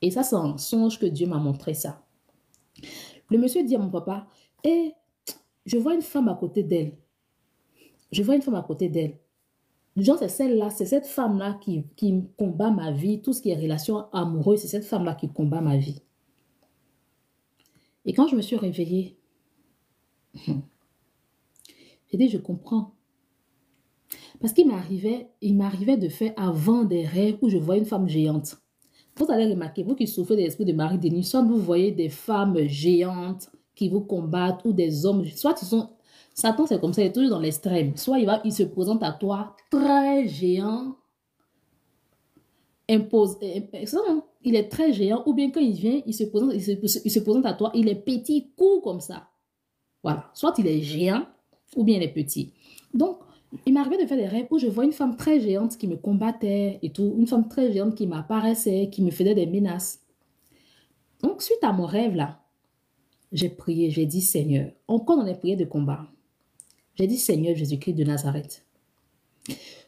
Et ça, c'est un songe que Dieu m'a montré ça. Le monsieur dit à mon papa, eh, je vois une femme à côté d'elle. Je vois une femme à côté d'elle. Genre, c'est celle-là, c'est cette femme-là qui combat ma vie. Tout ce qui est relation amoureuse, c'est cette femme-là qui combat ma vie. Et quand je me suis réveillée, j'ai dit, je comprends. Parce qu'il m'arrivait de faire avant des rêves où je vois une femme géante. Vous allez remarquer, vous qui souffrez de l'esprit de mari de nuit, soit vous voyez des femmes géantes qui vous combattent ou des hommes, soit ils sont... Satan, c'est comme ça, il est toujours dans l'extrême. Soit il se présente à toi très géant, il est très géant, ou bien quand il vient, il se présente à toi, il est petit, court comme ça. Voilà. Soit il est géant, ou bien il est petit. Donc, il m'arrivait de faire des rêves où je vois une femme très géante qui me combattait et tout, une femme très géante qui m'apparaissait, qui me faisait des menaces. Donc, suite à mon rêve là, j'ai prié, j'ai dit Seigneur, encore dans les prières de combat, j'ai dit Seigneur Jésus-Christ de Nazareth.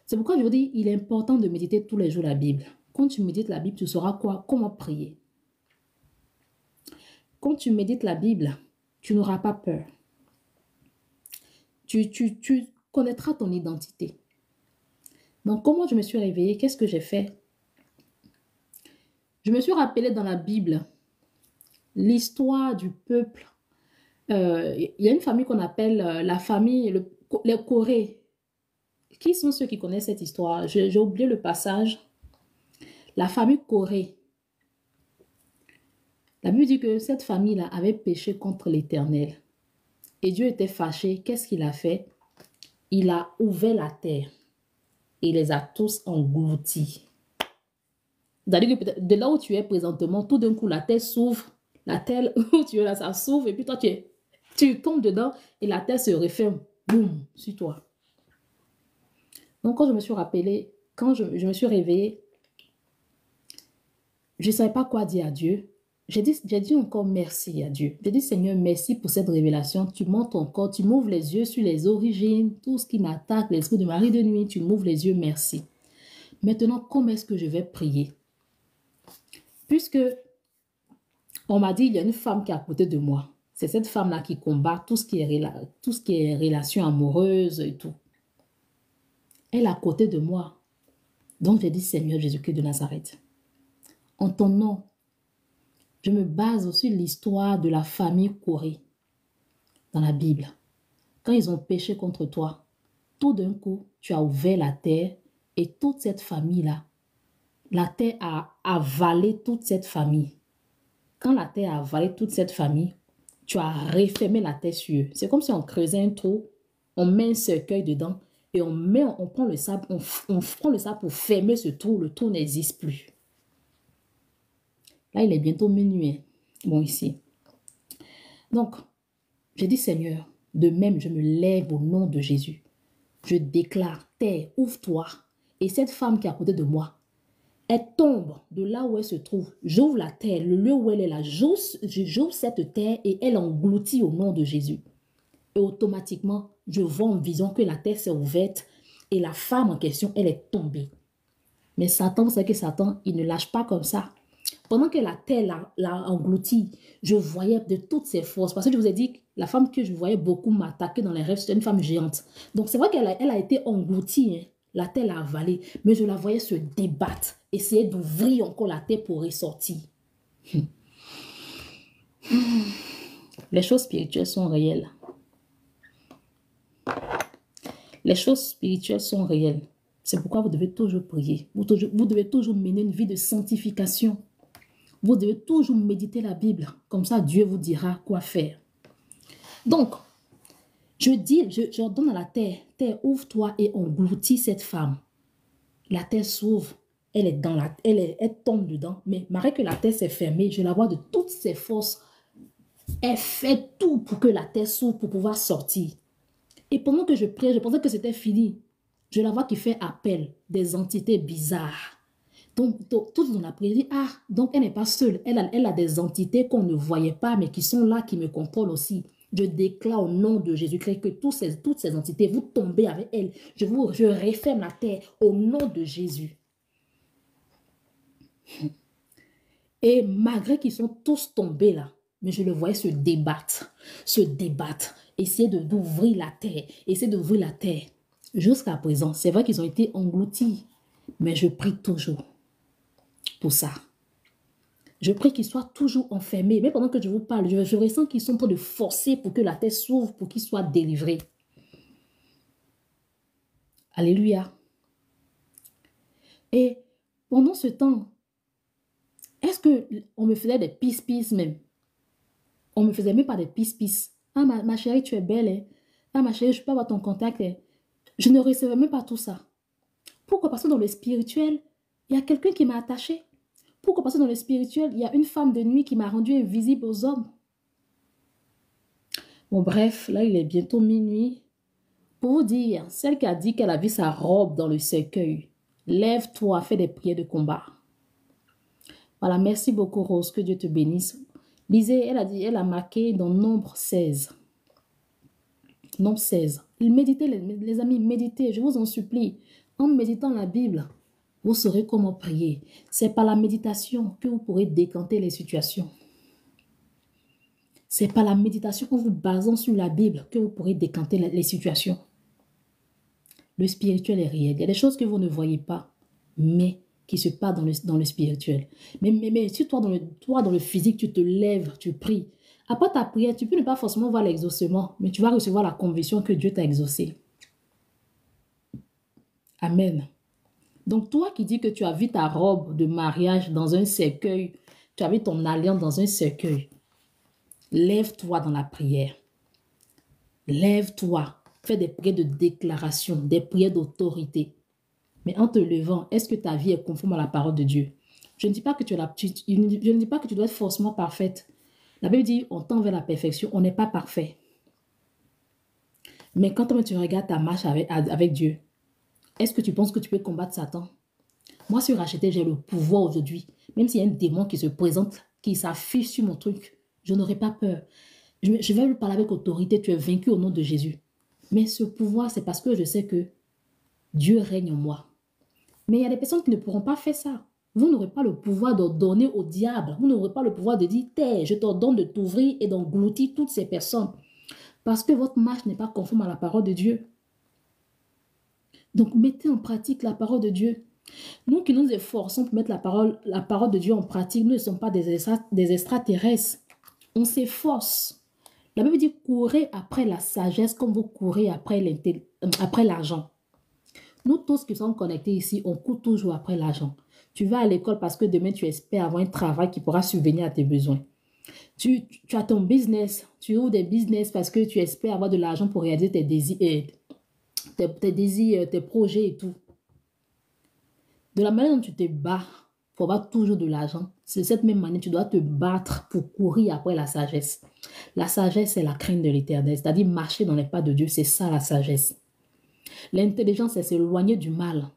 C'est pourquoi je vous dis, il est important de méditer tous les jours la Bible. Quand tu médites la Bible, tu sauras quoi, comment prier. Quand tu médites la Bible, tu n'auras pas peur. Tu connaîtras ton identité. Donc, comment je me suis réveillée? Qu'est-ce que j'ai fait? Je me suis rappelé dans la Bible l'histoire du peuple. Il y a une famille qu'on appelle la famille, les Corées. Qui sont ceux qui connaissent cette histoire? J'ai oublié le passage. La famille Corée. La Bible dit que cette famille-là avait péché contre l'Éternel. Et Dieu était fâché. Qu'est-ce qu'il a fait? Il a ouvert la terre. Et les a tous engloutis. C'est-à-dire que de là où tu es présentement, tout d'un coup, la terre s'ouvre. La terre où tu es là, ça s'ouvre. Et puis toi, tu tombes dedans et la terre se referme. Boum, sur toi. Donc, quand je me suis rappelé, quand je me suis réveillée, je ne savais pas quoi dire à Dieu. J'ai dit encore merci à Dieu. J'ai dit, Seigneur, merci pour cette révélation. Tu montres encore, tu m'ouvres les yeux sur les origines, tout ce qui m'attaque, l'esprit de mari de nuit, tu m'ouvres les yeux, merci. Maintenant, comment est-ce que je vais prier? Puisque on m'a dit, il y a une femme qui est à côté de moi. C'est cette femme-là qui combat tout ce qui est relation amoureuse et tout. Elle est à côté de moi. Donc, j'ai dit, Seigneur Jésus-Christ de Nazareth, en ton nom, je me base sur l'histoire de la famille Corée dans la Bible. Quand ils ont péché contre toi, tout d'un coup, tu as ouvert la terre et toute cette famille-là, la terre a avalé toute cette famille. Quand la terre a avalé toute cette famille, tu as refermé la terre sur eux. C'est comme si on creusait un trou, on met un cercueil dedans et on prend le sable, on prend le sable pour fermer ce trou. Le trou n'existe plus. Là, il est bientôt minuit. Bon, ici. Donc, j'ai dit, Seigneur, de même, je me lève au nom de Jésus. Je déclare, terre, ouvre-toi. Et cette femme qui est à côté de moi, elle tombe de là où elle se trouve. J'ouvre la terre, le lieu où elle est là. J'ouvre cette terre et elle engloutit au nom de Jésus. Et automatiquement, je vois en vision que la terre s'est ouverte et la femme en question, elle est tombée. Mais Satan, vous savez que Satan, il ne lâche pas comme ça. Pendant que la terre l'a englouti, je voyais de toutes ses forces. Parce que je vous ai dit, la femme que je voyais beaucoup m'attaquer dans les rêves, c'était une femme géante. Donc c'est vrai qu'elle a été engloutie, hein. La terre l'a avalée, mais je la voyais se débattre, essayer d'ouvrir encore la terre pour ressortir. Les choses spirituelles sont réelles. Les choses spirituelles sont réelles. C'est pourquoi vous devez toujours prier. Vous devez toujours mener une vie de sanctification. Vous devez toujours méditer la Bible. Comme ça, Dieu vous dira quoi faire. Donc, j'ordonne à la terre, terre, ouvre-toi et engloutis cette femme. La terre s'ouvre, elle tombe dedans. Mais malgré que la terre s'est fermée, je la vois de toutes ses forces. Elle fait tout pour que la terre s'ouvre pour pouvoir sortir. Et pendant que je priais, je pensais que c'était fini. Je la vois qui fait appel des entités bizarres. Donc, tout dans la prière, donc elle n'est pas seule. Elle a des entités qu'on ne voyait pas, mais qui sont là, qui me contrôlent aussi. Je déclare au nom de Jésus-Christ que toutes ces entités, vous tombez avec elles. Je referme la terre au nom de Jésus. Et malgré qu'ils sont tous tombés là, mais je le voyais se débattre, essayer d'ouvrir la terre, Jusqu'à présent, c'est vrai qu'ils ont été engloutis, mais je prie toujours pour ça. Je prie qu'ils soient toujours enfermés. Mais pendant que je vous parle, je ressens qu'ils sont en train de forcer pour que la terre s'ouvre, pour qu'ils soient délivrés. Alléluia. Et pendant ce temps, est-ce qu'on me faisait des pis-pis même? On me faisait même pas des pis-pis. Ah, ma chérie, tu es belle. Hein? Ah, ma chérie, je peux avoir ton contact. Hein? Je ne recevais même pas tout ça. Pourquoi? Parce que dans le spirituel, il y a quelqu'un qui m'a attaché. Pourquoi? Parce que dans le spirituel, il y a une femme de nuit qui m'a rendu invisible aux hommes. Bon, bref, là, il est bientôt minuit. Pour vous dire, celle qui a dit qu'elle a vu sa robe dans le cercueil, lève-toi, fais des prières de combat. Voilà, merci beaucoup, Rose, que Dieu te bénisse. Lisez, elle a marqué dans Nombre 16. Nombre 16. Méditez, les amis, méditez, je vous en supplie. En méditant la Bible, vous saurez comment prier. C'est par la méditation que vous pourrez décanter les situations. C'est par la méditation en vous basant sur la Bible que vous pourrez décanter les situations. Le spirituel est réel. Il y a des choses que vous ne voyez pas, mais qui se passe dans le spirituel. Mais si toi, dans le physique, tu te lèves, tu pries. Après ta prière, tu peux ne pas forcément voir l'exaucement, mais tu vas recevoir la conviction que Dieu t'a exaucé. Amen. Donc, toi qui dis que tu as vu ta robe de mariage dans un cercueil, tu as vu ton alliance dans un cercueil, lève-toi dans la prière. Lève-toi. Fais des prières de déclaration, des prières d'autorité. Mais en te levant, est-ce que ta vie est conforme à la parole de Dieu? Je ne dis pas que je ne dis pas que tu dois être forcément parfaite. La Bible dit, on tend vers la perfection, on n'est pas parfait. Mais quand tu regardes ta marche avec Dieu, est-ce que tu penses que tu peux combattre Satan? Moi, sur Racheté, j'ai le pouvoir aujourd'hui. Même s'il y a un démon qui se présente, qui s'affiche sur mon truc, je n'aurai pas peur. Je vais lui parler avec autorité, tu es vaincu au nom de Jésus. Mais ce pouvoir, c'est parce que je sais que Dieu règne en moi. Mais il y a des personnes qui ne pourront pas faire ça. Vous n'aurez pas le pouvoir d'ordonner au diable. Vous n'aurez pas le pouvoir de dire, tais, je t'ordonne de t'ouvrir et d'engloutir toutes ces personnes. Parce que votre marche n'est pas conforme à la parole de Dieu. Donc, mettez en pratique la parole de Dieu. Nous qui nous efforçons pour mettre la parole de Dieu en pratique, nous ne sommes pas des extraterrestres. On s'efforce. La Bible dit, courez après la sagesse comme vous courez après l'argent. Nous tous qui sommes connectés ici, on court toujours après l'argent. Tu vas à l'école parce que demain, tu espères avoir un travail qui pourra subvenir à tes besoins. Tu as ton business, tu ouvres des business parce que tu espères avoir de l'argent pour réaliser tes désirs, tes projets et tout. De la manière dont tu te bats pour avoir toujours de l'argent, c'est cette même manière tu dois te battre pour courir après la sagesse. La sagesse, c'est la crainte de l'Éternel, c'est-à-dire marcher dans les pas de Dieu, c'est ça la sagesse. L'intelligence, c'est s'éloigner du mal.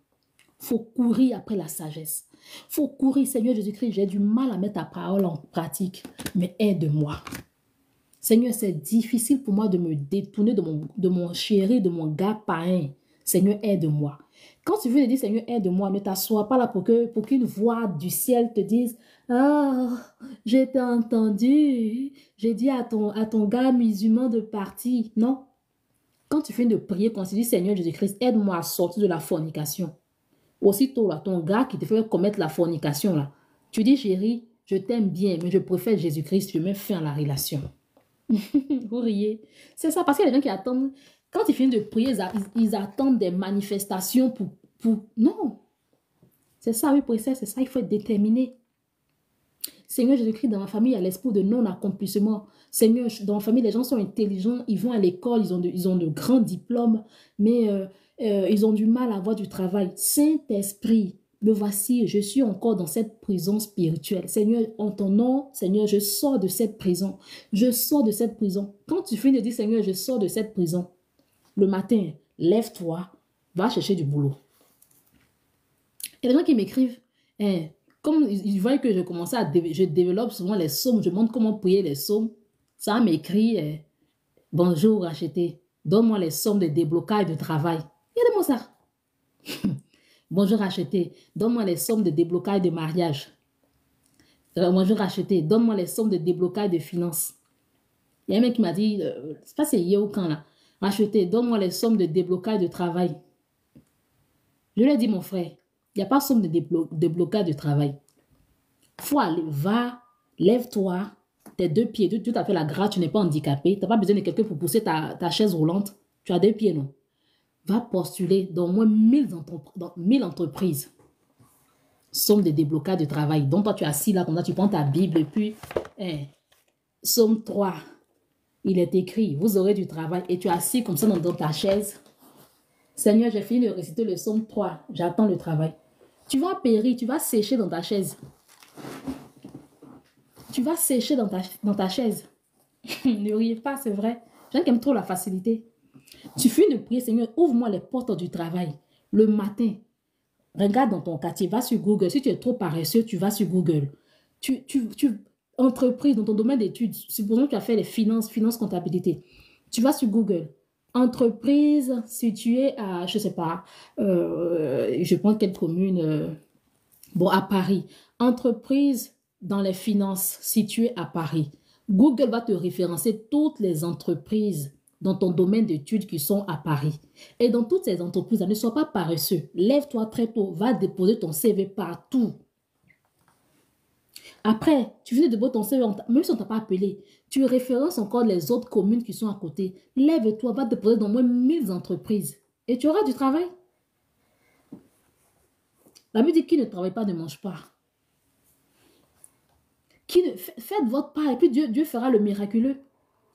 Il faut courir après la sagesse. Il faut courir, Seigneur Jésus-Christ, j'ai du mal à mettre ta parole en pratique, mais aide-moi. Seigneur, c'est difficile pour moi de me détourner de mon chéri, de mon gars païen. Seigneur, aide-moi. Quand tu veux te dire, Seigneur, aide-moi, ne t'assois pas là pour qu'une voix du ciel te dise, ah, je t'ai entendu, j'ai dit à ton gars musulman de partir. Non. Quand tu finis de prier, quand tu dis, Seigneur Jésus-Christ, aide-moi à sortir de la fornication. Aussitôt, là, ton gars qui te fait commettre la fornication, là, tu dis, chérie, je t'aime bien, mais je préfère Jésus-Christ, je mets fin à la relation. Vous riez. C'est ça, parce qu'il y a des gens qui attendent, quand ils finissent de prier, ils attendent des manifestations pour... Non. C'est ça, oui, c'est ça, il faut être déterminé. Seigneur Jésus-Christ, dans ma famille, il y a l'esprit de non-accomplissement. Seigneur, dans ma famille, les gens sont intelligents, ils vont à l'école, ils ont de grands diplômes, mais ils ont du mal à avoir du travail. Saint-Esprit, me voici, je suis encore dans cette prison spirituelle. Seigneur, en ton nom, Seigneur, je sors de cette prison. Je sors de cette prison. Quand tu finis de dire, Seigneur, je sors de cette prison, le matin, lève-toi, va chercher du boulot. Il y a des gens qui m'écrivent, comme ils voient que je développe souvent les psaumes, je montre comment prier les psaumes, ça m'écrit, bonjour Racheté, donne-moi les psaumes de déblocage de travail. Regardez-moi ça. Bonjour Racheté, donne-moi les sommes de déblocage de mariage. Bonjour Racheté, donne-moi les sommes de déblocage de finances. Il y a un mec qui m'a dit, c'est pas c'est hier ou quand là, Racheté, donne-moi les sommes de déblocage de travail. Je lui ai dit, mon frère, il n'y a pas de somme de déblocage de travail. Faut aller, va, lève-toi, tes deux pieds, tout à fait la grâce, tu n'es pas handicapé, tu n'as pas besoin de quelqu'un pour pousser ta chaise roulante, tu as deux pieds, non? Va postuler dans au moins 1000 entreprises. Somme de déblocage de travail. Donc, toi, tu es assis là, comme ça, tu prends ta Bible et puis, Somme 3, il est écrit, vous aurez du travail. Et tu es assis comme ça dans ta chaise. Seigneur, j'ai fini de réciter le Somme 3, j'attends le travail. Tu vas périr, tu vas sécher dans ta chaise. Tu vas sécher dans ta chaise. Ne riez pas, c'est vrai. J'aime qui aime trop la facilité. Tu finis de prier, Seigneur, ouvre-moi les portes du travail. Le matin, regarde dans ton quartier, va sur Google. Si tu es trop paresseux, tu vas sur Google. Entreprise, dans ton domaine d'études, supposons que tu as fait les finances, comptabilité. Tu vas sur Google. Entreprise située à, je ne sais pas, je prends quelle commune, bon, à Paris. Entreprise dans les finances située à Paris. Google va te référencer toutes les entreprises dans ton domaine d'études qui sont à Paris. Et dans toutes ces entreprises, ne sois pas paresseux. Lève-toi très tôt, va déposer ton CV partout. Après, tu finis de déposer ton CV, même si on ne t'a pas appelé, tu références encore les autres communes qui sont à côté. Lève-toi, va déposer dans au moins 1000 entreprises. Et tu auras du travail. La Bible dit qui ne travaille pas ne mange pas. Faites votre part et puis Dieu fera le miraculeux.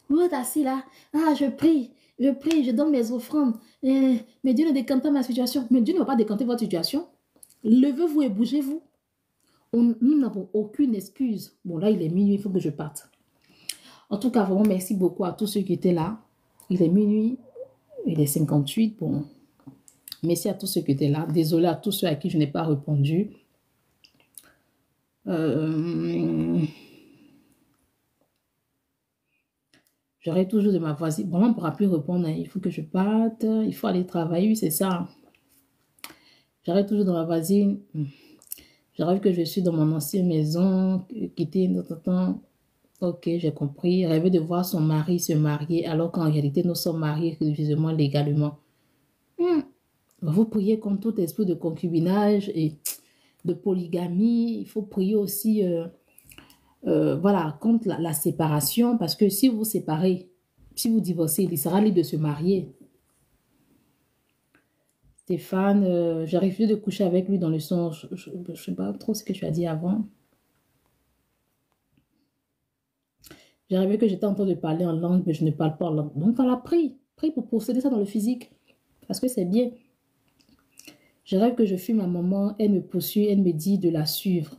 Vous êtes assis là, je prie, je donne mes offrandes, mais Dieu ne décante pas ma situation. Mais Dieu ne va pas décanter votre situation. Levez-vous et bougez-vous. Nous n'avons aucune excuse. Bon, là, il est minuit, il faut que je parte. En tout cas, vraiment, merci beaucoup à tous ceux qui étaient là. Il est minuit, il est 58. Bon, merci à tous ceux qui étaient là. Désolé à tous ceux à qui je n'ai pas répondu. J'aurai toujours de ma voisine. Bon, on ne pourra plus répondre. Il faut que je parte. Il faut aller travailler, c'est ça. J'aurai toujours de ma voisine. Je rêve que je suis dans mon ancienne maison, quitter notre temps. Ok, j'ai compris. Rêver de voir son mari se marier alors qu'en réalité, nous sommes mariés religieusement, légalement. Vous priez contre tout esprit de concubinage et de polygamie. Il faut prier aussi voilà, contre la séparation parce que si vous séparez, si vous divorcez, il sera libre de se marier. Stéphane, j'ai refusé de coucher avec lui dans le songe. Je ne sais pas trop ce que tu as dit avant. J'ai rêvé que j'étais en train de parler en langue, mais je ne parle pas en langue. Donc voilà, prie. Prie pour posséder ça dans le physique. Parce que c'est bien. Je rêve que je fuis ma maman, elle me poursuit, elle me dit de la suivre.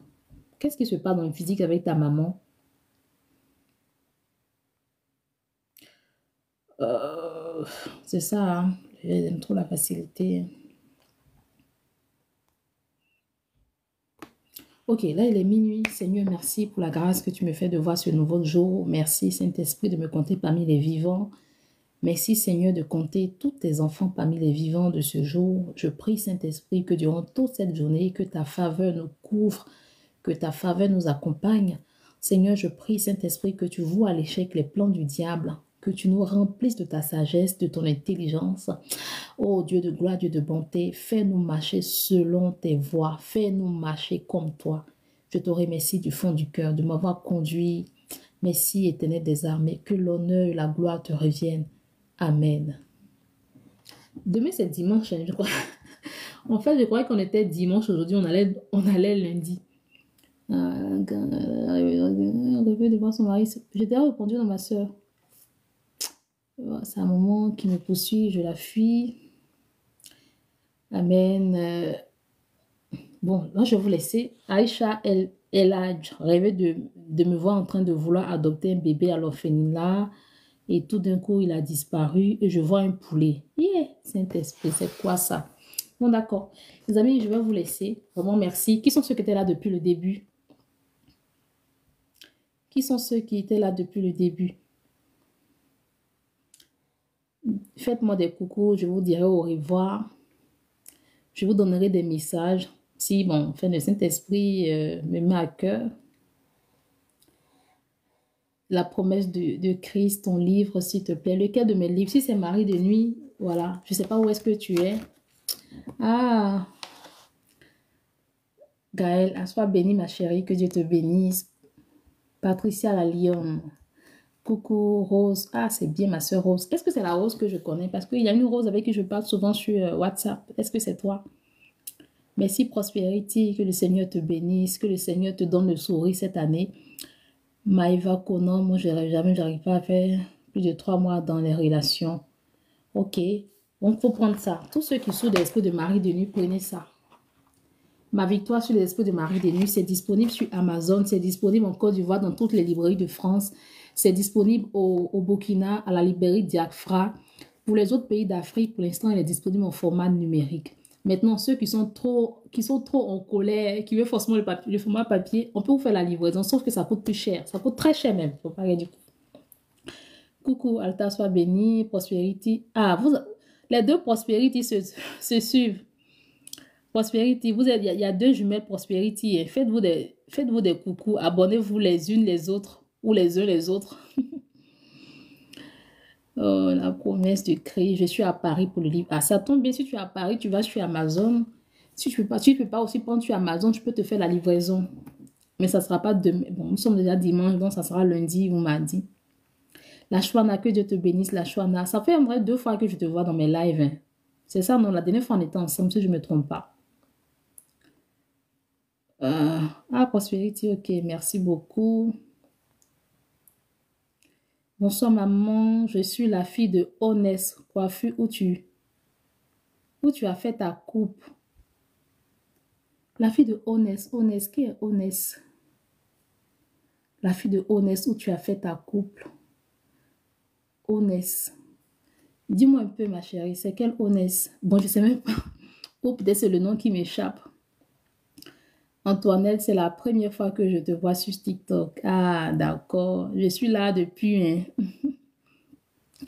Qu'est-ce qui se passe dans le physique avec ta maman? C'est ça, hein. J'aime trop la facilité. Ok, là il est minuit. Seigneur, merci pour la grâce que tu me fais de voir ce nouveau jour. Merci Saint-Esprit de me compter parmi les vivants. Merci Seigneur de compter tous tes enfants parmi les vivants de ce jour. Je prie Saint-Esprit que durant toute cette journée, que ta faveur nous couvre, que ta faveur nous accompagne. Seigneur, je prie Saint-Esprit que tu vois à l'échec les plans du diable, que tu nous remplisses de ta sagesse, de ton intelligence. Oh Dieu de gloire, Dieu de bonté, fais-nous marcher selon tes voies, fais-nous marcher comme toi. Je te remercie du fond du cœur de m'avoir conduit. Merci éternel des armées, que l'honneur et la gloire te reviennent. Amen. Demain c'est dimanche, je crois. En fait, je croyais qu'on était dimanche aujourd'hui, on allait lundi. Rêver de voir son mari. J'étais répondu dans ma soeur. C'est un moment qui me poursuit, je la fuis. Amen. Bon, là je vais vous laisser. Aïcha, elle a rêvé de me voir en train de vouloir adopter un bébé à l'orphelinat. Et tout d'un coup, il a disparu et je vois un poulet. Yeah, Saint-Esprit, c'est quoi ça? Bon, d'accord. Les amis, je vais vous laisser. Vraiment, merci. Qui sont ceux qui étaient là depuis le début? Qui sont ceux qui étaient là depuis le début? Faites-moi des coucous, je vous dirai au revoir. Je vous donnerai des messages. Si, bon, enfin, le Saint-Esprit me met à cœur. La promesse de Christ, ton livre, s'il te plaît. Lequel de mes livres? Si c'est Marie de nuit, voilà. Je ne sais pas où est-ce que tu es. Ah, Gaëlle, sois bénie, ma chérie. Que Dieu te bénisse. Patricia la Lyon. Coucou, Rose. Ah, c'est bien, ma soeur Rose. Est-ce que c'est la Rose que je connais? Parce qu'il y a une Rose avec qui je parle souvent sur WhatsApp. Est-ce que c'est toi? Merci, Prosperity. Que le Seigneur te bénisse. Que le Seigneur te donne le sourire cette année. Maïva Conan, moi, j'arrive pas à faire plus de 3 mois dans les relations. Ok. Donc, il faut prendre ça. Tous ceux qui sont des esprits de mari de nuit, prenez ça. Ma victoire sur les esprits de mari de nuit, c'est disponible sur Amazon. C'est disponible en Côte d'Ivoire, dans toutes les librairies de France. C'est disponible au Burkina, à la librairie Diakfra. Pour les autres pays d'Afrique, pour l'instant, il est disponible en format numérique. Maintenant, ceux qui sont trop en colère, qui veulent forcément le format papier, on peut vous faire la livraison, sauf que ça coûte plus cher. Ça coûte très cher même. Faut pas du coup. Coucou, Alta, sois béni, Prosperity. Ah, les deux Prosperity se suivent. Prosperity, il y a deux jumelles Prosperity. Faites-vous des coucous, abonnez-vous les unes les autres ou les uns les autres. Oh, la promesse de Christ. Je suis à Paris pour le livre. Ah, ça tombe bien. Si tu es à Paris, tu vas sur Amazon. Si tu peux pas aussi prendre sur Amazon, tu peux te faire la livraison. Mais ça ne sera pas demain. Bon, nous sommes déjà dimanche, donc ça sera lundi ou mardi. La Chouana, que Dieu te bénisse, la Chouana. Ça fait en vrai 2 fois que je te vois dans mes lives. Hein. C'est ça, non? La dernière fois, on était ensemble, si je ne me trompe pas. Prosperity, ok, merci beaucoup. Bonsoir, maman. Je suis la fille de Honest Coiffure où tu as fait ta coupe. La fille de Honest. Honest, qui est Honest? La fille de Honest où tu as fait ta couple. Honest. Dis-moi un peu, ma chérie, c'est quel Honest? Bon, je ne sais même pas. Ou peut-être c'est le nom qui m'échappe. Antoinette, c'est la première fois que je te vois sur TikTok. Ah, d'accord. Je suis là depuis. Hein.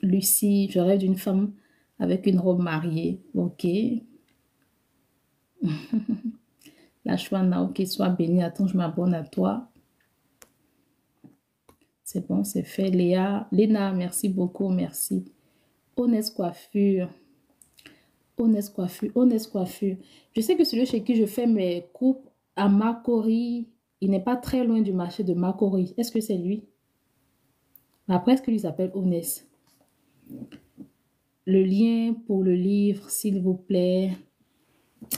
Lucie, je rêve d'une femme avec une robe mariée. Ok. La Chouana, ok, sois bénie. Attends, je m'abonne à toi. C'est bon, c'est fait. Léna, merci beaucoup, merci. Honest Coiffure. Honest Coiffure, Honest Coiffure. Je sais que celui chez qui je fais mes coupes à Makori, il n'est pas très loin du marché de Makori. Est-ce que c'est lui? Après, est-ce qu'il s'appelle Honest? Le lien pour le livre, s'il vous plaît.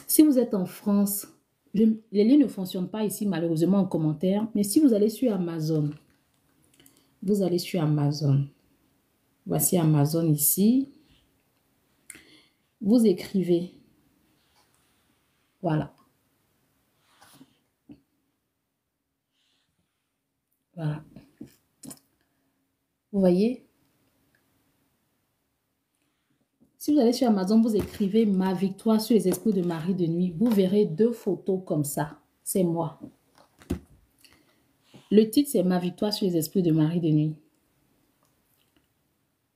Si vous êtes en France, les liens ne fonctionnent pas ici malheureusement en commentaire, mais si vous allez sur Amazon, vous allez sur Amazon. Voici Amazon ici. Vous écrivez. Voilà. Voilà. Vous voyez? Si vous allez sur Amazon, vous écrivez Ma victoire sur les esprits de Marie de nuit. Vous verrez 2 photos comme ça. C'est moi. Le titre, c'est Ma victoire sur les esprits de Marie de nuit.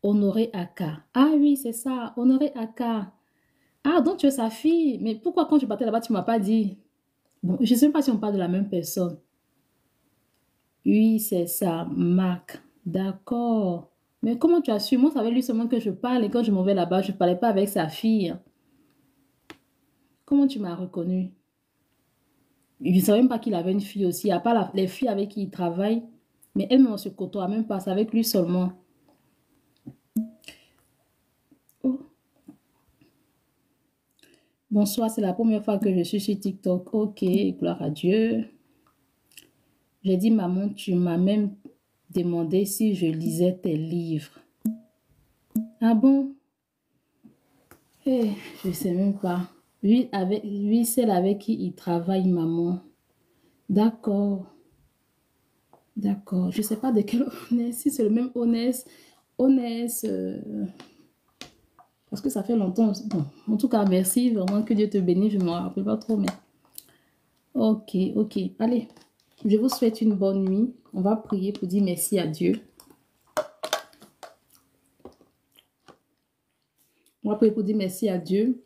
Honoré Aka. Ah oui, c'est ça. Honoré Aka. Ah, donc tu es sa fille. Mais pourquoi quand je partais là-bas, tu ne m'as pas dit? Bon, je ne sais pas si on parle de la même personne. Oui, c'est ça. Marc. D'accord. Mais comment tu as su? Moi, ça avait lui seulement que je parle et quand je m'en vais là-bas, je ne parlais pas avec sa fille. Comment tu m'as reconnu? Je ne savais même pas qu'il avait une fille aussi, à part les filles avec qui il travaille. Mais elle ne se côtoie même pas, c'est avec lui seulement. Oh. Bonsoir, c'est la première fois que je suis sur TikTok. Ok, gloire à Dieu. J'ai dit, maman, tu m'as même demandé si je lisais tes livres. Ah bon? Je ne sais même pas. Lui, celle avec qui il travaille, maman. D'accord. D'accord. Je ne sais pas de quel honnête. Si c'est le même honnête. Honnête. Parce que ça fait longtemps. Bon, en tout cas, merci. Vraiment, que Dieu te bénisse. Je ne me rappelle pas trop, mais... Ok, ok. Allez, je vous souhaite une bonne nuit. On va prier pour dire merci à Dieu. On va prier pour dire merci à Dieu.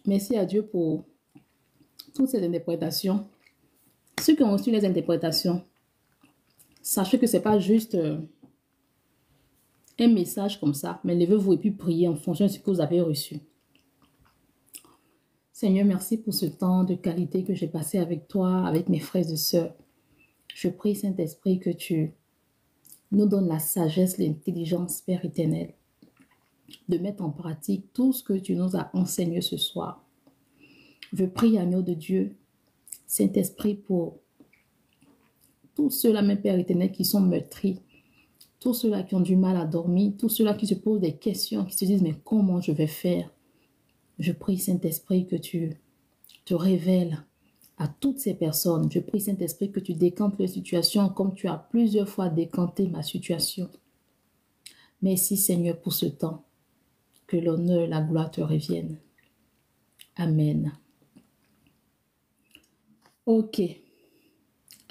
Merci à Dieu pour toutes ces interprétations. Ceux qui ont reçu les interprétations, sachez que ce n'est pas juste un message comme ça, mais levez-vous et puis priez en fonction de ce que vous avez reçu. Seigneur, merci pour ce temps de qualité que j'ai passé avec toi, avec mes frères et sœurs. Je prie, Saint-Esprit, que tu nous donnes la sagesse, l'intelligence, Père éternel, de mettre en pratique tout ce que tu nous as enseigné ce soir. Je prie, agneau de Dieu, Saint-Esprit, pour tous ceux-là, mes Père éternel, qui sont meurtris, tous ceux-là qui ont du mal à dormir, tous ceux-là qui se posent des questions, qui se disent, mais comment je vais faire? Je prie, Saint-Esprit, que tu te révèles à toutes ces personnes. Je prie, Saint-Esprit, que tu décantes leur situation comme tu as plusieurs fois décanté ma situation. Merci, Seigneur, pour ce temps. Que l'honneur et la gloire te reviennent. Amen. Ok.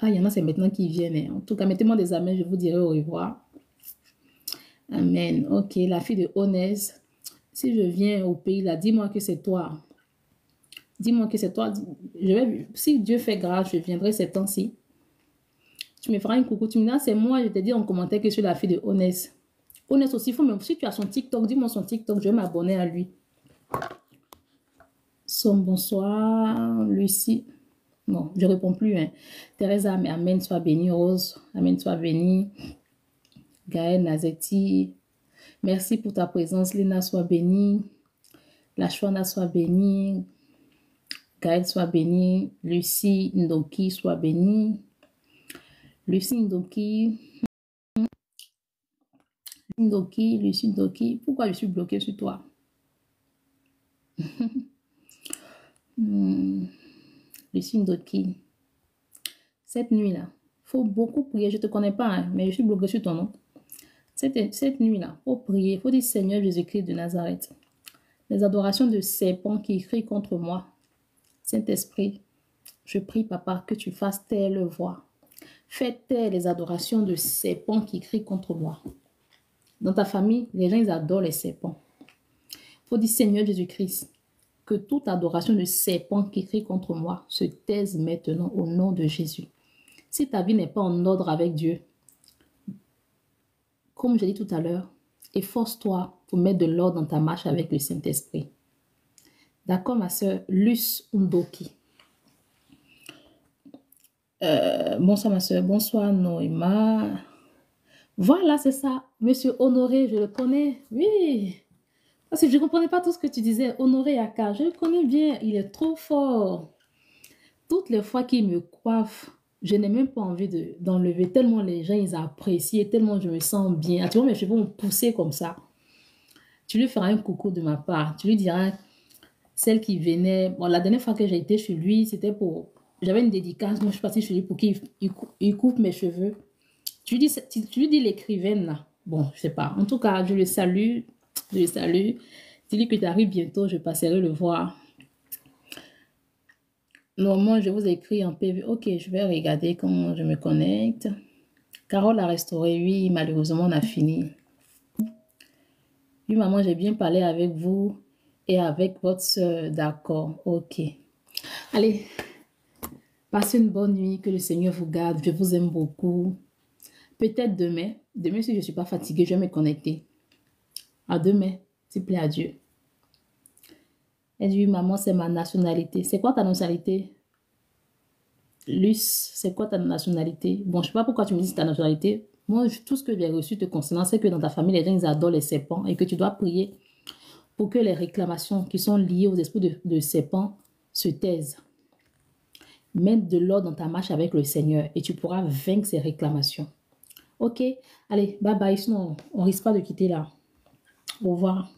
Ah, il y en a, c'est maintenant qui viennent. En tout cas, mettez-moi des amens, je vous dirai au revoir. Amen. Ok, la fille de Honest. Si je viens au pays là, dis-moi que c'est toi. Dis-moi que c'est toi. Si Dieu fait grâce, je viendrai ces temps-ci. Tu me feras un coucou. Tu me dis, ah, c'est moi. Je te dis en commentaire que je suis la fille de Honest. Honnête aussi, si tu as son TikTok, dis-moi son TikTok, je vais m'abonner à lui. Bonsoir, Lucie. Non, je ne réponds plus. Hein. Thérèse, amen, sois bénie. Rose, amen, sois bénie. Gaël, Nazeti, merci pour ta présence. Lina, sois bénie. La Chouana, sois bénie. Gaël, sois bénie. Lucie Ndoki, sois bénie. Lucie Ndoki. Lucie Ndoki. Pourquoi je suis bloquée sur toi? Lucie Ndoki. Cette nuit-là, il faut beaucoup prier. Je ne te connais pas, hein, mais je suis bloquée sur ton nom. Cette nuit-là, il faut prier. Il faut dire Seigneur Jésus-Christ de Nazareth. Les adorations de serpents qui crient contre moi. Saint-Esprit, je prie, Papa, que tu fasses taire leur voix. Fais taire les adorations de serpents qui crient contre moi. Dans ta famille, les gens, ils adorent les serpents. Il faut dire Seigneur Jésus-Christ, que toute adoration de serpents qui crient contre moi se taise maintenant au nom de Jésus. Si ta vie n'est pas en ordre avec Dieu, comme j'ai dit tout à l'heure, efforce-toi pour mettre de l'ordre dans ta marche avec le Saint-Esprit. D'accord, ma soeur Luce Undoki. Bonsoir, ma soeur. Bonsoir, Noéma. Voilà, c'est ça. Monsieur Honoré, je le connais. Oui. Parce que je ne comprenais pas tout ce que tu disais. Honoré Aka, je le connais bien. Il est trop fort. Toutes les fois qu'il me coiffe, je n'ai même pas envie d'enlever. Tellement les gens, ils apprécient. Tellement je me sens bien. Tu vois, mes cheveux vont pousser comme ça. Tu lui feras un coucou de ma part. Tu lui diras, celle qui venait... Bon, la dernière fois que j'ai été chez lui, c'était pour... J'avais une dédicace. Moi, je suis partie chez lui pour qu'il coupe mes cheveux. Tu lui dis l'écrivaine, là. Bon, je sais pas. En tout cas, je le salue. Je le salue. Dis-lui que tu arrives bientôt. Je passerai le voir. Normalement, je vous écris en PV. Ok, je vais regarder comment je me connecte. Carole a restauré. Oui, malheureusement, on a fini. Oui, maman, j'ai bien parlé avec vous et avec votre soeur. D'accord, ok. Allez, passez une bonne nuit. Que le Seigneur vous garde. Je vous aime beaucoup. Peut-être demain. Demain, si je ne suis pas fatiguée, je vais me connecter. À demain, s'il plaît à Dieu. Elle dit, maman, c'est ma nationalité. C'est quoi ta nationalité? Luce, c'est quoi ta nationalité? Bon, je ne sais pas pourquoi tu me dis ta nationalité. Moi, tout ce que j'ai reçu te concernant, c'est que dans ta famille, les gens, ils adorent les serpents et que tu dois prier pour que les réclamations qui sont liées aux esprits de serpents se taisent. Mets de l'ordre dans ta marche avec le Seigneur et tu pourras vaincre ces réclamations. Ok? Allez, bye bye. Sinon, on ne risque pas de quitter là. Au revoir.